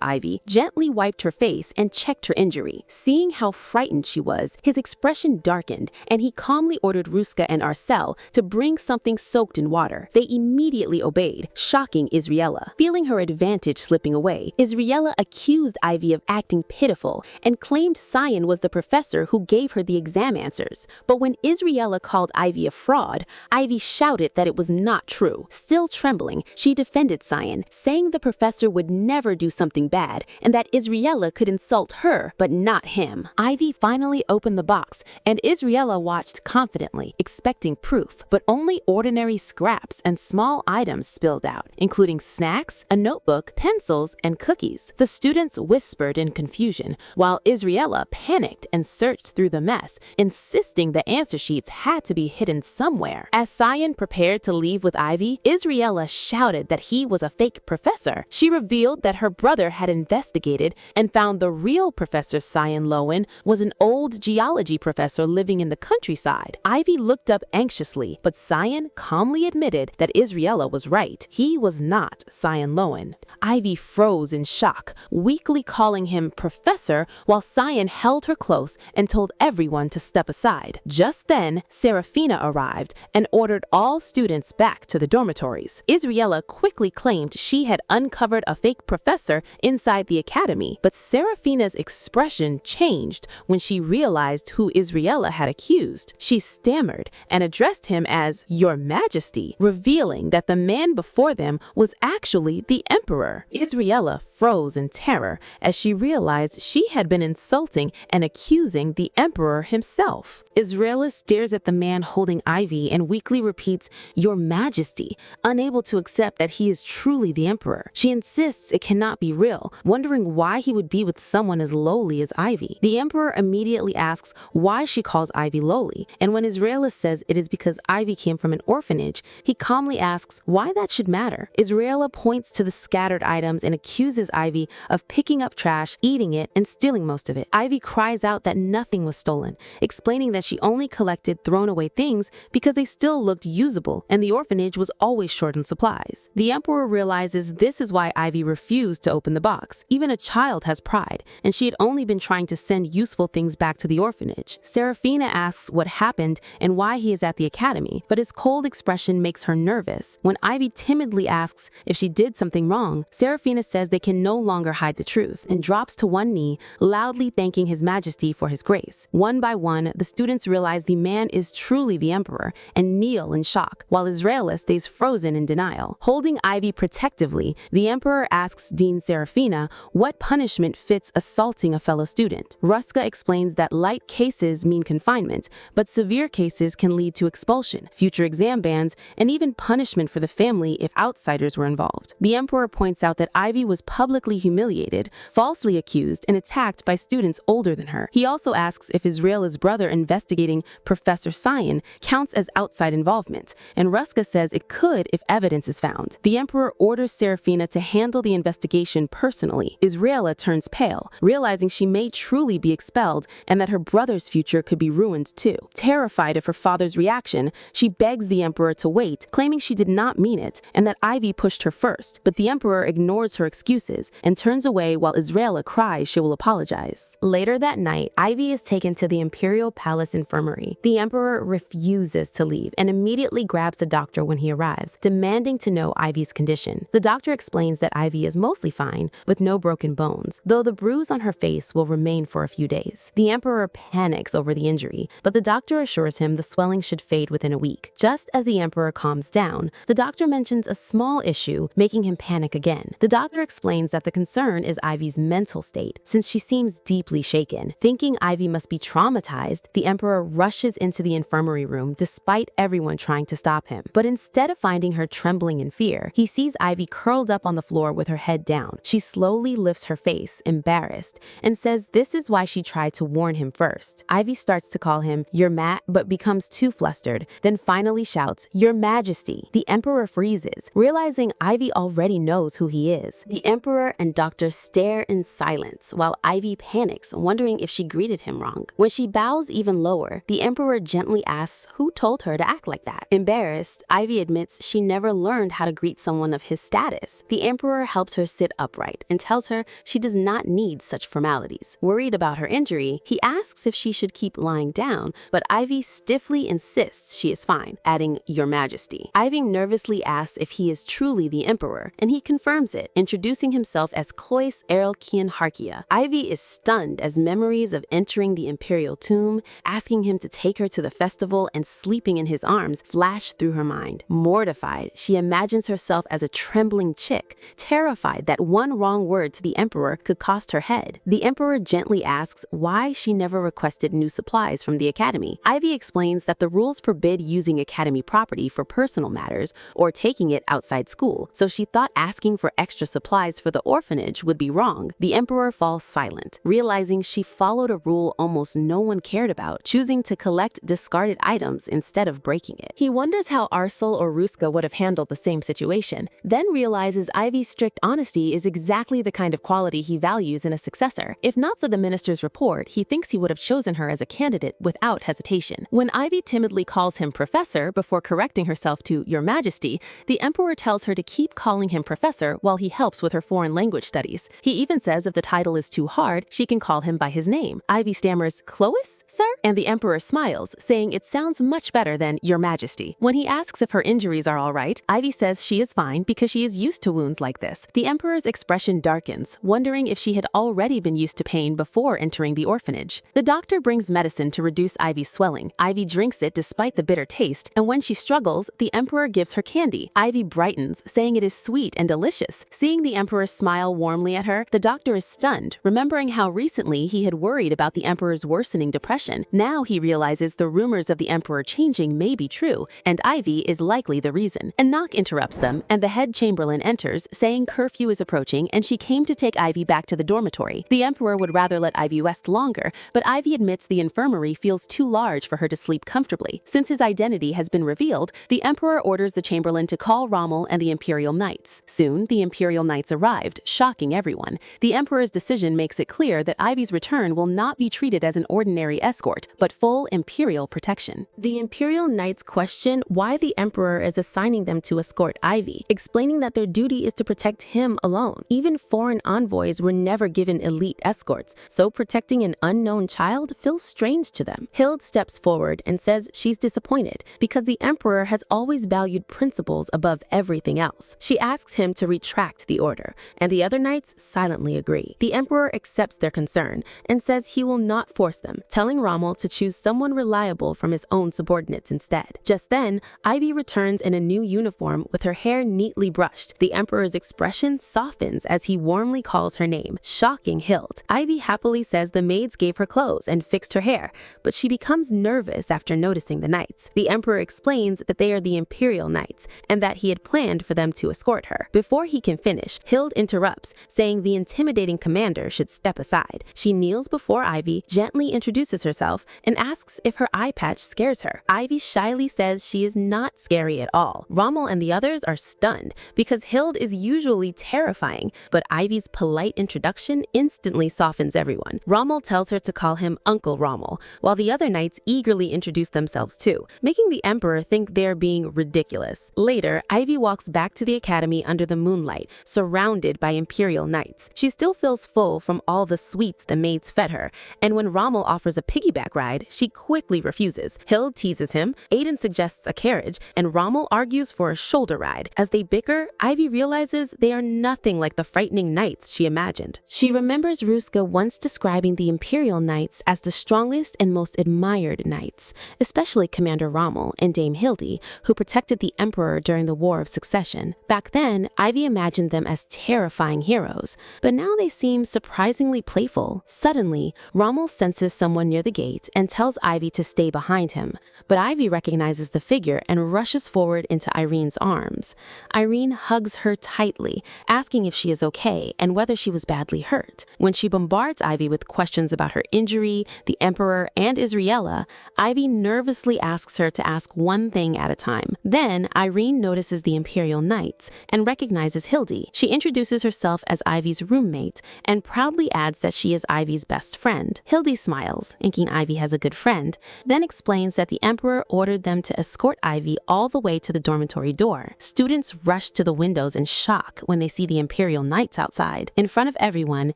Ivy, gently wiped her face, and checked her injury. Seeing how frightened she was, his expression darkened, and he calmly ordered Ruska and Arcel to bring something soaked in water. They immediately obeyed, shocking Israela. Feeling her advantage slipping away, Israela accused Ivy of acting pitiful and claimed Sion was the professor who gave her the exam answers. But when Israela called Ivy a fraud, Ivy shouted that it was not true. Still trembling, she defended Sion, saying the professor would never do something bad and that Israela could insult her, but not him. Ivy finally opened the box, and Israela watched confidently, expecting proof, but only ordinary scraps and small items spilled out, including snacks, a notebook, pencils, and cookies. The students whispered in confusion, while Israela panicked and searched through the mess, insisting the answer sheets had to be hidden somewhere. As Sion prepared to leave with Ivy, Israela shouted that he was a fake professor. She revealed that her brother had investigated and found the real Professor Sion Lowen was an old geology professor living in the countryside. Ivy looked up anxiously, but Sion calmly admitted that Israela was right. He was not Sion Lowen. Ivy froze in shock, weakly calling him professor, while Sion held her close and told everyone to step aside. Just then, Serafina arrived and ordered all students back to the dormitories. Israela quickly claimed she had uncovered a fake professor inside the academy, but Serafina's expression changed when she realized who Israela had accused. She stammered and addressed him as Your Majesty, revealing that the man before them was actually the Emperor. Israela froze in terror as she realized she had been insulting and accusing the Emperor himself. Israela stares at the man holding Ivy and weakly repeats, Your Majesty, unable to accept that he is truly the Emperor. She insists it cannot be real, wondering why he would be with someone as lowly as Ivy. The Emperor immediately asks why she calls Ivy lowly, and when Israela says it is because Ivy came from an orphanage, he calmly asks why that should matter. Israela points to the scattered items and accuses Ivy of picking up trash, eating it, and stealing most of it. Ivy cries out that nothing was stolen, explaining that she only collected thrown away things because they still looked usable, and the orphanage was always short on supplies. surprise. The Emperor realizes this is why Ivy refused to open the box. Even a child has pride, and she had only been trying to send useful things back to the orphanage. Serafina asks what happened and why he is at the academy, but his cold expression makes her nervous. When Ivy timidly asks if she did something wrong, Serafina says they can no longer hide the truth and drops to one knee, loudly thanking His Majesty for his grace. One by one, the students realize the man is truly the Emperor and kneel in shock, while Israela stays frozen in denial. Holding Ivy protectively, the Emperor asks Dean Serafina what punishment fits assaulting a fellow student. Ruska explains that light cases mean confinement, but severe cases can lead to expulsion, future exam bans, and even punishment for the family if outsiders were involved. The Emperor points out that Ivy was publicly humiliated, falsely accused, and attacked by students older than her. He also asks if Israela's brother investigating Professor Cyan counts as outside involvement, and Ruska says it could if evidence is found. The Emperor orders Serafina to handle the investigation personally. Israela turns pale, realizing she may truly be expelled and that her brother's future could be ruined too. Terrified of her father's reaction, she begs the Emperor to wait, claiming she did not mean it and that Ivy pushed her first. But the Emperor ignores her excuses and turns away while Israela cries she will apologize. Later that night, Ivy is taken to the Imperial Palace Infirmary. The Emperor refuses to leave and immediately grabs the doctor when he arrives, demanding to know Ivy's condition. The doctor explains that Ivy is mostly fine, with no broken bones, though the bruise on her face will remain for a few days. The Emperor panics over the injury, but the doctor assures him the swelling should fade within a week. Just as the Emperor calms down, the doctor mentions a small issue, making him panic again. The doctor explains that the concern is Ivy's mental state, since she seems deeply shaken. Thinking Ivy must be traumatized, the Emperor rushes into the infirmary room despite everyone trying to stop him. But instead of finding her trembling in fear, he sees Ivy curled up on the floor with her head down. She slowly lifts her face, embarrassed, and says this is why she tried to warn him first. Ivy starts to call him "Your Mat," but becomes too flustered, then finally shouts, "Your Majesty." The Emperor freezes, realizing Ivy already knows who he is. The Emperor and Doctor stare in silence, while Ivy panics, wondering if she greeted him wrong. When she bows even lower, the Emperor gently asks who told her to act like that. Embarrassed, Ivy admits she never learned how to greet someone of his status. The Emperor helps her sit upright and tells her she does not need such formalities. Worried about her injury, he asks if she should keep lying down, but Ivy stiffly insists she is fine, adding "Your Majesty." Ivy nervously asks if he is truly the Emperor, and he confirms it, introducing himself as Clois Erelkian Harkia. Ivy is stunned as memories of entering the Imperial tomb, asking him to take her to the festival, and sleeping in his arms flash through her mind. Mortified, she imagines herself as a trembling chick, terrified that one wrong word to the Emperor could cost her head. The Emperor gently asks why she never requested new supplies from the academy. Ivy explains that the rules forbid using academy property for personal matters or taking it outside school, so she thought asking for extra supplies for the orphanage would be wrong. The Emperor falls silent, realizing she followed a rule almost no one cared about, choosing to collect discarded items instead of breaking it. He wonders how Arsel or Ruska would have handled the same situation, then realizes Ivy's strict honesty is exactly the kind of quality he values in a successor. If not for the minister's report, he thinks he would have chosen her as a candidate without hesitation. When Ivy timidly calls him Professor before correcting herself to "Your Majesty," the Emperor tells her to keep calling him Professor while he helps with her foreign language studies. He even says if the title is too hard, she can call him by his name. Ivy stammers, "Clois, sir?" And the Emperor smiles, saying it sounds much better than "Your Majesty." When he asks if her injuries are all right, Ivy says she is fine because she is used to wounds like this. The Emperor's expression darkens, wondering if she had already been used to pain before entering the orphanage. The doctor brings medicine to reduce Ivy's swelling. Ivy drinks it despite the bitter taste, and when she struggles, the Emperor gives her candy. Ivy brightens, saying it is sweet and delicious. Seeing the Emperor smile warmly at her, the doctor is stunned, remembering how recently he had worried about the Emperor's worsening depression. Now he realizes the rumors of the Emperor changing may be true, and Ivy is likely the reason. A knock interrupts them, and the head chamberlain enters, saying curfew is approaching and she came to take Ivy back to the dormitory. The Emperor would rather let Ivy rest longer, but Ivy admits the infirmary feels too large for her to sleep comfortably. Since his identity has been revealed, the Emperor orders the chamberlain to call Rommel and the Imperial Knights. Soon, the Imperial Knights arrived, shocking everyone. The Emperor's decision makes it clear that Ivy's return will not be treated as an ordinary escort, but full Imperial protection. The Imperial Knights question why the Emperor is assigning them to a escort Ivy, explaining that their duty is to protect him alone. Even foreign envoys were never given elite escorts, so protecting an unknown child feels strange to them. Hild steps forward and says she's disappointed because the Emperor has always valued principles above everything else. She asks him to retract the order, and the other knights silently agree. The Emperor accepts their concern and says he will not force them, telling Rommel to choose someone reliable from his own subordinates instead. Just then, Ivy returns in a new uniform with her hair neatly brushed. The Emperor's expression softens as he warmly calls her name, shocking Hild. Ivy happily says the maids gave her clothes and fixed her hair, but she becomes nervous after noticing the knights. The Emperor explains that they are the Imperial knights and that he had planned for them to escort her. Before he can finish, Hild interrupts, saying the intimidating commander should step aside. She kneels before Ivy, gently introduces herself, and asks if her eye patch scares her. Ivy shyly says she is not scary at all. Rommel and the others are stunned because Hild is usually terrifying, but Ivy's polite introduction instantly softens everyone. Rommel tells her to call him Uncle Rommel, while the other knights eagerly introduce themselves too, making the Emperor think they're being ridiculous. Later, Ivy walks back to the academy under the moonlight, surrounded by Imperial knights. She still feels full from all the sweets the maids fed her, and when Rommel offers a piggyback ride, she quickly refuses. Hild teases him, Aiden suggests a carriage, and Rommel argues for a shoulder ride. As they bicker, Ivy realizes they are nothing like the frightening knights she imagined. She remembers Ruska once describing the Imperial knights as the strongest and most admired knights, especially Commander Rommel and Dame Hildy, who protected the Emperor during the War of Succession. Back then, Ivy imagined them as terrifying heroes, but now they seem surprisingly playful. Suddenly, Rommel senses someone near the gate and tells Ivy to stay behind him, but Ivy recognizes the figure and rushes forward into Irene's arms. Irene hugs her tightly, asking if she is okay and whether she was badly hurt. When she bombards Ivy with questions about her injury, the Emperor, and Israela, Ivy nervously asks her to ask one thing at a time. Then, Irene notices the Imperial Knights and recognizes Hildy. She introduces herself as Ivy's roommate and proudly adds that she is Ivy's best friend. Hildy smiles, thinking Ivy has a good friend, then explains that the Emperor ordered them to escort Ivy all the way to the dormitory door. Students rush to the windows in shock when they see the Imperial Knights outside. In front of everyone,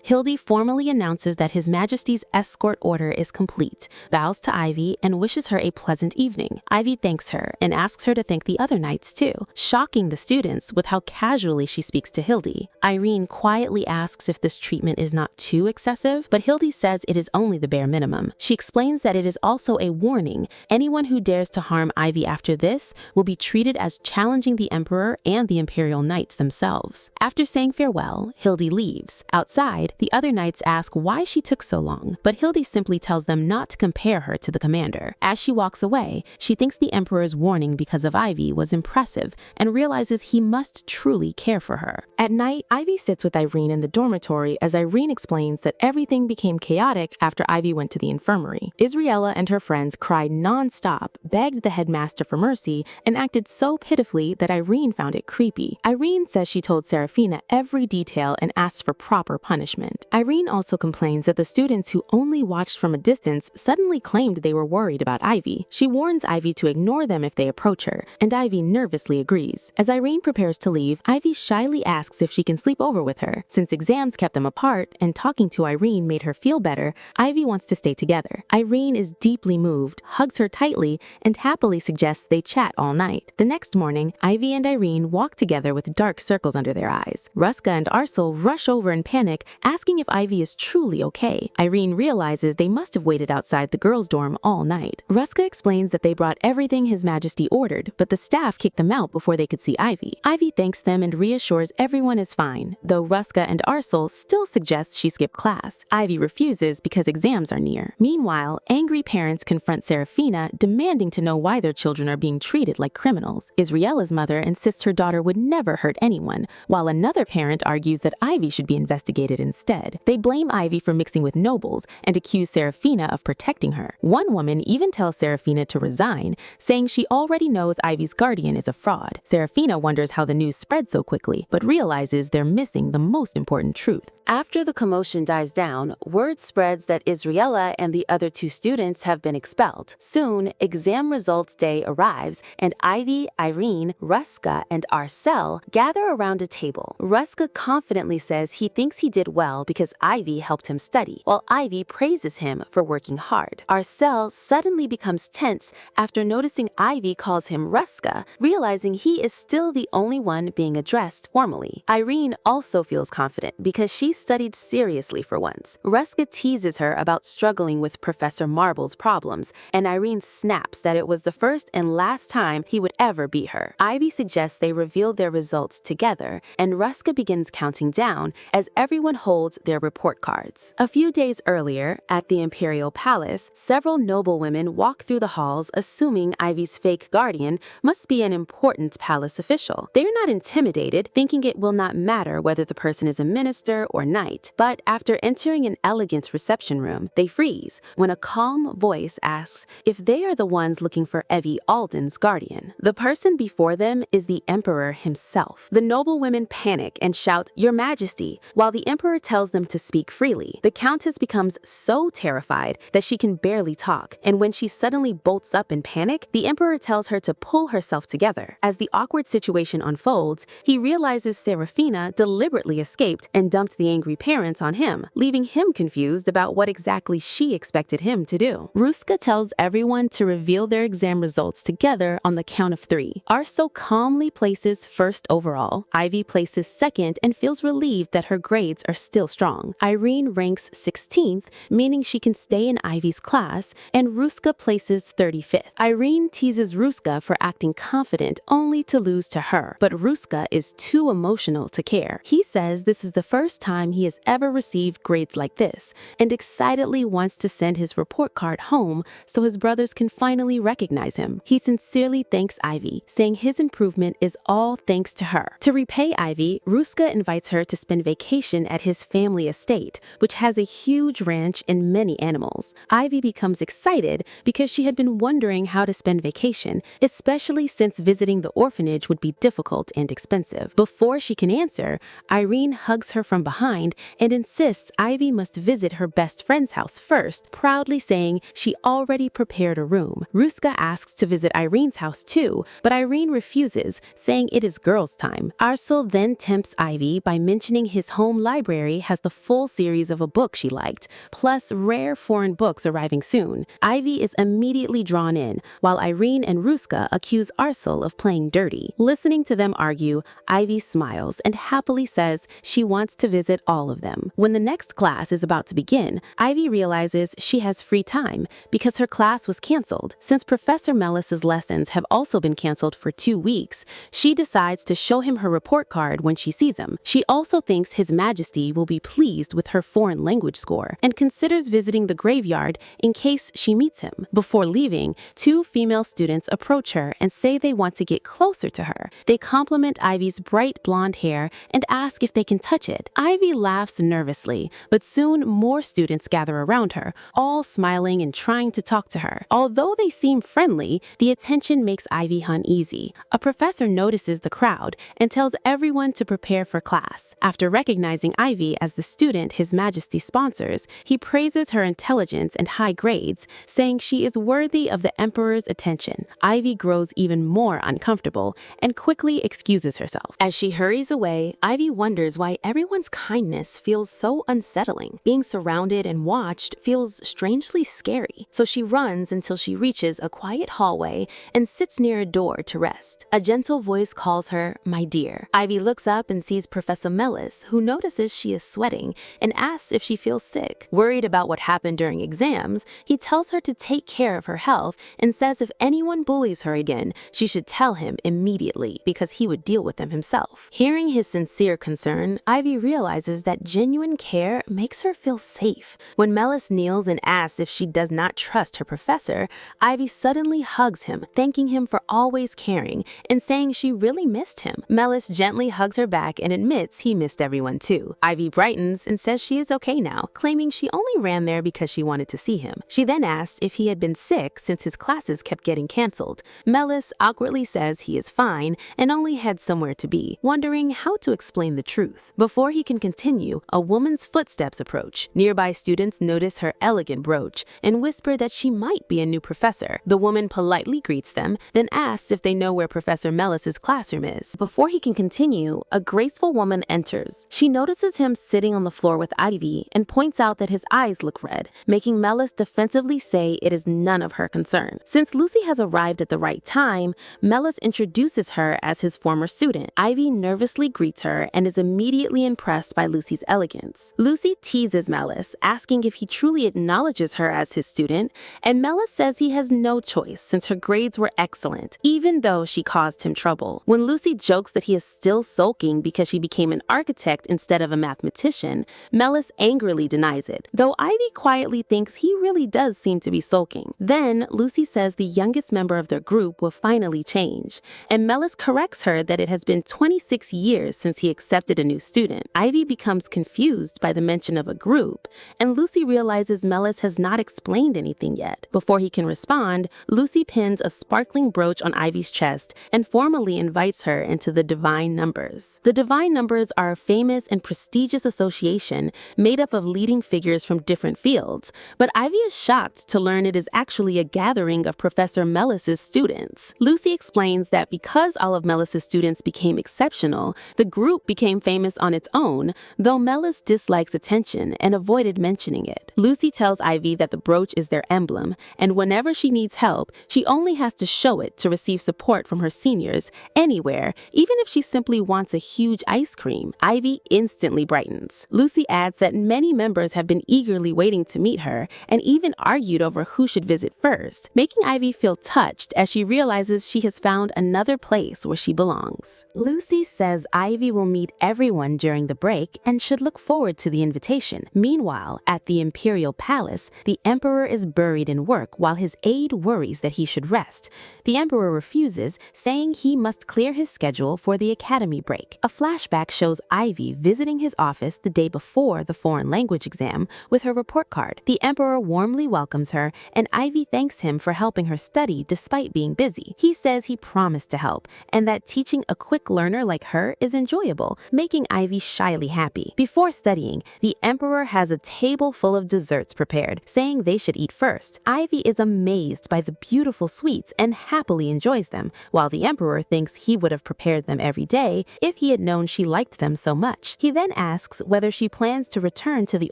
Hildy formally announces that His Majesty's escort order is complete, bows to Ivy, and wishes her a pleasant evening. Ivy thanks her and asks her to thank the other knights too, shocking the students with how casually she speaks to Hildy. Irene quietly asks if this treatment is not too excessive, but Hildy says it is only the bare minimum. She explains that it is also a warning. Anyone who dares to harm Ivy after this will be treated as challenging the Emperor and the Imperial Knights themselves. After saying farewell, Hildy leaves. Outside, the other knights ask why she took so long, but Hildy simply tells them not to compare her to the commander. As she walks away, she thinks the Emperor's warning because of Ivy was impressive and realizes he must truly care for her. At night, Ivy sits with Irene in the dormitory as Irene explains that everything became chaotic after Ivy went to the infirmary. Israela and her friends cried non-stop, begged the headmaster for mercy, and acted so pitifully that Irene found it creepy. Irene says she told Serafina every detail and asked for proper punishment. Irene also complains that the students who only watched from a distance suddenly claimed they were worried about Ivy. She warns Ivy to ignore them if they approach her, and Ivy nervously agrees. As Irene prepares to leave, Ivy shyly asks if she can sleep over with her. Since exams kept them apart and talking to Irene made her feel better, Ivy wants to stay together. Irene is deeply moved, hugs her tightly, and happily suggests they chat all night. The next morning, Ivy and Irene walk together with dark circles under their eyes. Ruska and Arsel rush over in panic, asking if Ivy is truly okay. Irene realizes they must have waited outside the girls' dorm all night. Ruska explains that they brought everything His Majesty ordered, but the staff kicked them out before they could see Ivy. Ivy thanks them and reassures everyone is fine, though Ruska and Arsel still suggest she skip class. Ivy refuses because exams are near. Meanwhile, angry parents confront Serafina, demanding to know why their children are being treated like criminals. Israela's mother insists her daughter would never hurt anyone, while another parent argues that Ivy should be investigated instead. They blame Ivy for mixing with nobles and accuse Serafina of protecting her. One woman even tells Serafina to resign, saying she already knows Ivy's guardian is a fraud. Serafina wonders how the news spread so quickly, but realizes they're missing the most important truth. After the commotion dies down, word spreads that Israela and the other two students have been expelled. Soon, exam results day arrives, and Ivy, Irene, Ruska, and Arcel gather around a table. Ruska confidently says he thinks he did well because Ivy helped him study, while Ivy praises him for working hard. Arcel suddenly becomes tense after noticing Ivy calls him Ruska, realizing he is still the only one being addressed formally. Irene also feels confident because she studied seriously for once. Ruska teases her about struggling with Professor Marble's problems, and Irene snaps that it was the first and last time he would ever beat her. Ivy suggests they reveal their results together, and Ruska begins counting down as everyone holds their report cards. A few days earlier, at the Imperial Palace, several noblewomen walk through the halls assuming Ivy's fake guardian must be an important palace official. They are not intimidated, thinking it will not matter whether the person is a minister or knight. But after entering an elegant reception room, they freeze when a calm voice asks if they are the ones looking for Evie Alden's guardian. The person before them is the Emperor himself. The noblewomen panic and shout, "Your Majesty," while the Emperor tells them to speak freely. The Countess becomes so terrified that she can barely talk, and when she suddenly bolts up in panic, the Emperor tells her to pull herself together. As the awkward situation unfolds, he realizes Serafina deliberately escaped and dumped the angry parents on him, leaving him confused about what exactly she expected him to do. Ruska tells everyone to reveal their exam results together on the count of 3. Arso calmly places first overall. Ivy places second and feels relieved that her grades are still strong. Irene ranks 16th, meaning she can stay in Ivy's class, and Ruska places 35th. Irene teases Ruska for acting confident only to lose to her, but Ruska is too emotional to care. He says this is the first time he has ever received grades like this, and excitedly wants to send his report card home so his brothers can finally recognize him. He sincerely thanks Ivy, saying his improvement is all thanks to her. To repay Ivy, Ruska invites her to spend vacation at his family estate, which has a huge ranch and many animals. Ivy becomes excited because she had been wondering how to spend vacation, especially since visiting the orphanage would be difficult and expensive. Before she can answer, Irene hugs her from behind and insists Ivy must visit her best friend's house first, proudly saying she already prepared a room. Ruska asks to visit Irene's house too, but Irene refuses, saying it is girls' time. Arsel then tempts Ivy by mentioning his home library has the full series of a book she liked, plus rare foreign books arriving soon. Ivy is immediately drawn in, while Irene and Ruska accuse Arsel of playing dirty. Listening to them argue, Ivy smiles and happily says she wants to visit all of them. When the next class is about to begin, Ivy realizes she has free time because her class was canceled. Since Professor Melis's lessons have also been canceled for 2 weeks, she decides to show him her report card when she sees him. She also thinks His Majesty will be pleased with her foreign language score and considers visiting the graveyard in case she meets him. Before leaving, 2 female students approach her and say they want to get closer to her. They compliment Ivy's bright blonde hair and ask if they can touch it. Ivy laughs nervously, but soon more students gather around her, all smiling and trying to talk to her. Although they seem friendly, the attention makes Ivy uneasy. A professor notices the crowd and tells everyone to prepare for class. After recognizing Ivy as the student His Majesty sponsors, he praises her intelligence and high grades, saying she is worthy of the Emperor's attention. Ivy grows even more uncomfortable and quickly excuses herself. As she hurries away, Ivy wonders why everyone's kindness feels so unsettling. Being surrounded and watched feels strangely scary, so she runs until she reaches a quiet hallway and sits near a door to rest. A gentle voice calls her, "My dear." Ivy looks up and sees Professor Melis, who notices she is sweating and asks if she feels sick. Worried about what happened during exams, he tells her to take care of her health and says if anyone bullies her again, she should tell him immediately because he would deal with them himself. Hearing his sincere concern, Ivy realizes that genuine care makes her feel safe. When Melis kneels and asks if she does not trust her professor, Ivy suddenly hugs him, thanking him for always caring and saying she really missed him. Melis gently hugs her back and admits he missed everyone too. Ivy brightens and says she is okay now, claiming she only ran there because she wanted to see him. She then asks if he had been sick since his classes kept getting canceled. Melis awkwardly says he is fine and only had somewhere to be, wondering how to explain the truth. Before he can continue, a woman's footsteps approach. Nearby students notice her elegant brooch and whisper that she might be a new professor. The woman politely greets them, then asks if they know where where Professor Melis's classroom is. Before he can continue, a graceful woman enters. She notices him sitting on the floor with Ivy and points out that his eyes look red, making Melis defensively say it is none of her concern. Since Lucy has arrived at the right time, Melis introduces her as his former student. Ivy nervously greets her and is immediately impressed by Lucy's elegance. Lucy teases Melis, asking if he truly acknowledges her as his student, and Melis says he has no choice since her grades were excellent, even though she caused him trouble. When Lucy jokes that he is still sulking because she became an architect instead of a mathematician, Melis angrily denies it, though Ivy quietly thinks he really does seem to be sulking. Then, Lucy says the youngest member of their group will finally change, and Melis corrects her that it has been 26 years since he accepted a new student. Ivy becomes confused by the mention of a group, and Lucy realizes Melis has not explained anything yet. Before he can respond, Lucy pins a sparkling brooch on Ivy's chest and formally invites her into the Divine Numbers. The Divine Numbers are a famous and prestigious association made up of leading figures from different fields, but Ivy is shocked to learn it is actually a gathering of Professor Melis's students. Lucy explains that because all of Melis's students became exceptional, the group became famous on its own, though Melis dislikes attention and avoided mentioning it. Lucy tells Ivy that the brooch is their emblem, and whenever she needs help, she only has to show it to receive support from her seniors, anywhere, even if she simply wants a huge ice cream. Ivy instantly brightens. Lucy adds that many members have been eagerly waiting to meet her, and even argued over who should visit first, making Ivy feel touched as she realizes she has found another place where she belongs. Lucy says Ivy will meet everyone during the break and should look forward to the invitation. Meanwhile, at the Imperial Palace, the Emperor is buried in work while his aide worries that he should rest. The Emperor refuses, saying he must clear his schedule for the academy break. A flashback shows Ivy visiting his office the day before the foreign language exam with her report card. The Emperor warmly welcomes her, and Ivy thanks him for helping her study despite being busy. He says he promised to help, and that teaching a quick learner like her is enjoyable, making Ivy shyly happy. Before studying, the Emperor has a table full of desserts prepared, saying they should eat first. Ivy is amazed by the beautiful sweets and happily enjoys them, while the Emperor thinks he would have prepared them every day if he had known she liked them so much. He then asks whether she plans to return to the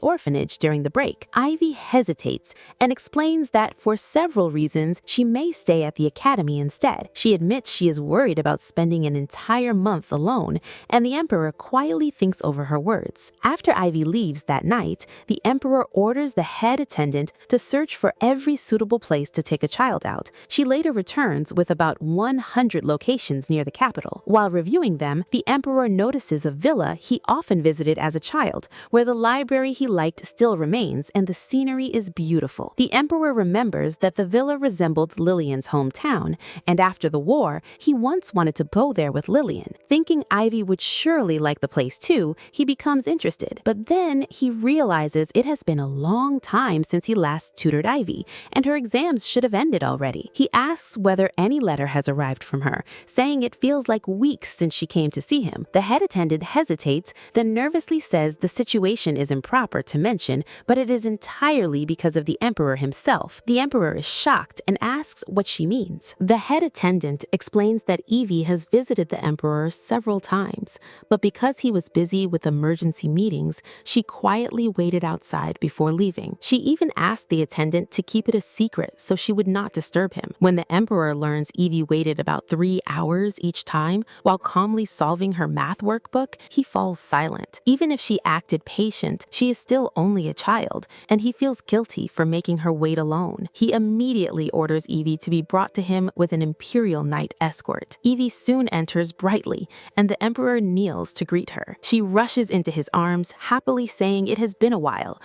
orphanage during the break. Ivy hesitates and explains that for several reasons she may stay at the academy instead. She admits she is worried about spending an entire month alone, and the Emperor quietly thinks over her words. After Ivy leaves that night, the Emperor orders the head attendant to search for every suitable place to take a child out. She later returns with about 100 locations near the capital. While reviewing them, the Emperor notices a villa he often visited as a child, where the library he liked still remains and the scenery is beautiful. The Emperor remembers that the villa resembled Lillian's hometown, and after the war, he once wanted to go there with Lillian. Thinking Ivy would surely like the place too, he becomes interested. But then he realizes it has been a long time since he last tutored Ivy, and her exams should have ended already. He asks whether any letter has arrived from her, saying it feels like weeks since she came to see him. The head attendant hesitates, then nervously says the situation is improper to mention, but it is entirely because of the Emperor himself. The Emperor is shocked and asks what she means. The head attendant explains that Evie has visited the Emperor several times, but because he was busy with emergency meetings, she quietly waited outside before leaving. She even asked the attendant to keep it a secret so she would not disturb him. When the Emperor learns Evie waited about 3 hours each time while calmly solving her math workbook, he falls silent. Even if she acted patient, she is still only a child, and he feels guilty for making her wait alone. He immediately orders Evie to be brought to him with an Imperial knight escort. Evie soon enters brightly, and the Emperor kneels to greet her. She rushes into his arms, happily saying it has been a while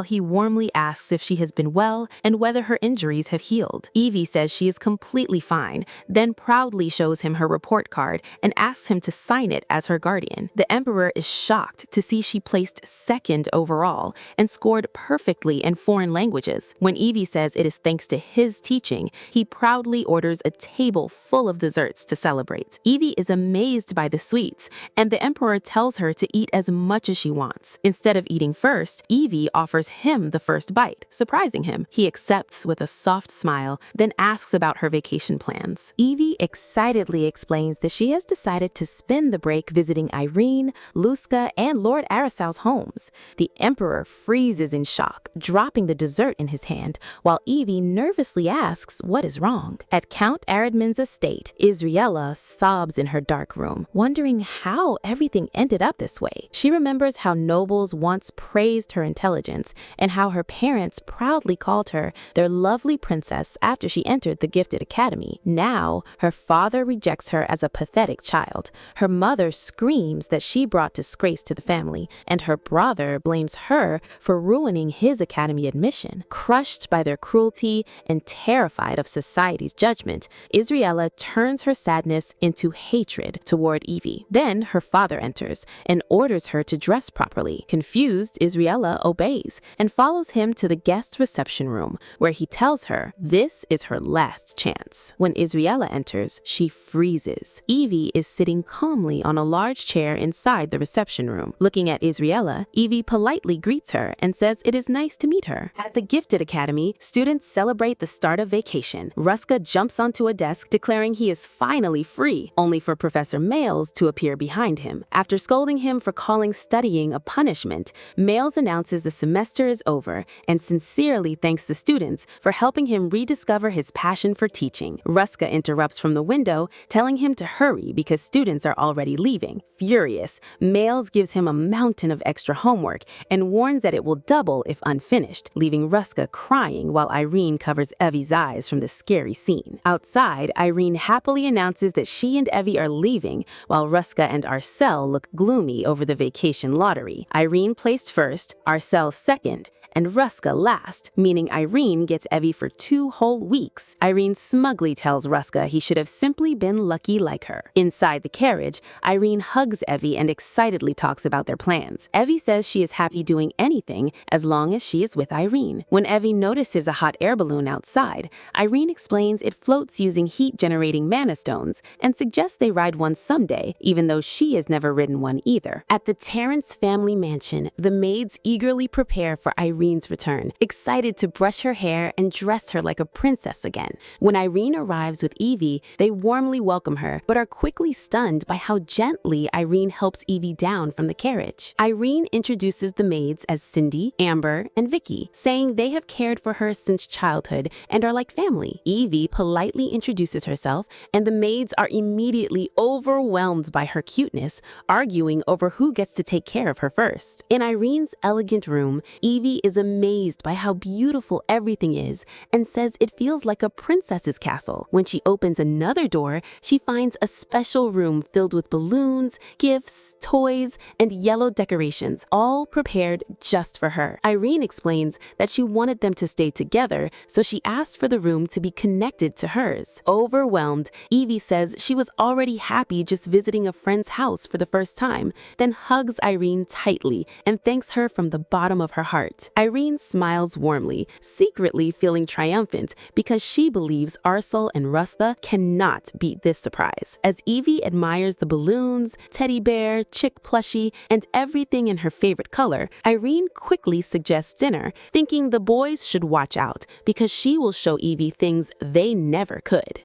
he warmly asks if she has been well and whether her injuries have healed. Evie says she is completely fine, then proudly shows him her report card and asks him to sign it as her guardian. The Emperor is shocked to see she placed second overall and scored perfectly in foreign languages. When Evie says it is thanks to his teaching, he proudly orders a table full of desserts to celebrate. Evie is amazed by the sweets, and the Emperor tells her to eat as much as she wants. Instead of eating first, Evie offers him the first bite, surprising him. He accepts with a soft smile, then asks about her vacation plans. Evie excitedly explains that she has decided to spend the break visiting Irene, Luska, and Lord Arisal's homes. The Emperor freezes in shock, dropping the dessert in his hand, while Evie nervously asks what is wrong. At Count Aradman's estate, Israela sobs in her dark room, wondering how everything ended up this way. She remembers how nobles once praised her intelligence and how her parents proudly called her their lovely princess after she entered the gifted academy. Now, her father rejects her as a pathetic child. Her mother screams that she brought disgrace to the family, and her brother blames her for ruining his academy admission. Crushed by their cruelty and terrified of society's judgment, Israela turns her sadness into hatred toward Evie. Then her father enters and orders her to dress properly. Confused, Israela obeys and follows him to the guest reception room, where he tells her this is her last chance. When Israela enters, she freezes. Evie is sitting calmly on a large chair inside the reception room. Looking at Israela, Evie politely greets her and says it is nice to meet her. At the Gifted Academy, students celebrate the start of vacation. Ruska jumps onto a desk declaring he is finally free, only for Professor Males to appear behind him. After scolding him for calling studying a punishment, Males announces the semester is over and sincerely thanks the students for helping him rediscover his passion for teaching. Ruska interrupts from the window, telling him to hurry because students are already leaving. Furious, Males gives him a mountain of extra homework and warns that it will double if unfinished, leaving Ruska crying while Irene covers Evie's eyes from the scary scene. Outside, Irene happily announces that she and Evie are leaving, while Ruska and Arcel look gloomy over the vacation lottery. Irene placed first, Arcel second, and Ruska last, meaning Irene gets Evie for 2 whole weeks. Irene smugly tells Ruska he should have simply been lucky like her. Inside the carriage, Irene hugs Evie and excitedly talks about their plans. Evie says she is happy doing anything as long as she is with Irene. When Evie notices a hot air balloon outside, Irene explains it floats using heat-generating mana stones and suggests they ride one someday, even though she has never ridden one either. At the Terrence family mansion, the maids eagerly prepare for Irene's return, excited to brush her hair and dress her like a princess again. When Irene arrives with Evie, they warmly welcome her, but are quickly stunned by how gently Irene helps Evie down from the carriage. Irene introduces the maids as Cindy, Amber, and Vicky, saying they have cared for her since childhood and are like family. Evie politely introduces herself, and the maids are immediately overwhelmed by her cuteness, arguing over who gets to take care of her first. In Irene's elegant room, Evie is amazed by how beautiful everything is and says it feels like a princess's castle. When she opens another door, she finds a special room filled with balloons, gifts, toys, and yellow decorations, all prepared just for her. Irene explains that she wanted them to stay together, so she asked for the room to be connected to hers. Overwhelmed, Evie says she was already happy just visiting a friend's house for the first time, then hugs Irene tightly and thanks her from the bottom of her heart. Irene smiles warmly, secretly feeling triumphant because she believes Arcel and Rusta cannot beat this surprise. As Evie admires the balloons, teddy bear, chick plushie, and everything in her favorite color, Irene quickly suggests dinner, thinking the boys should watch out because she will show Evie things they never could.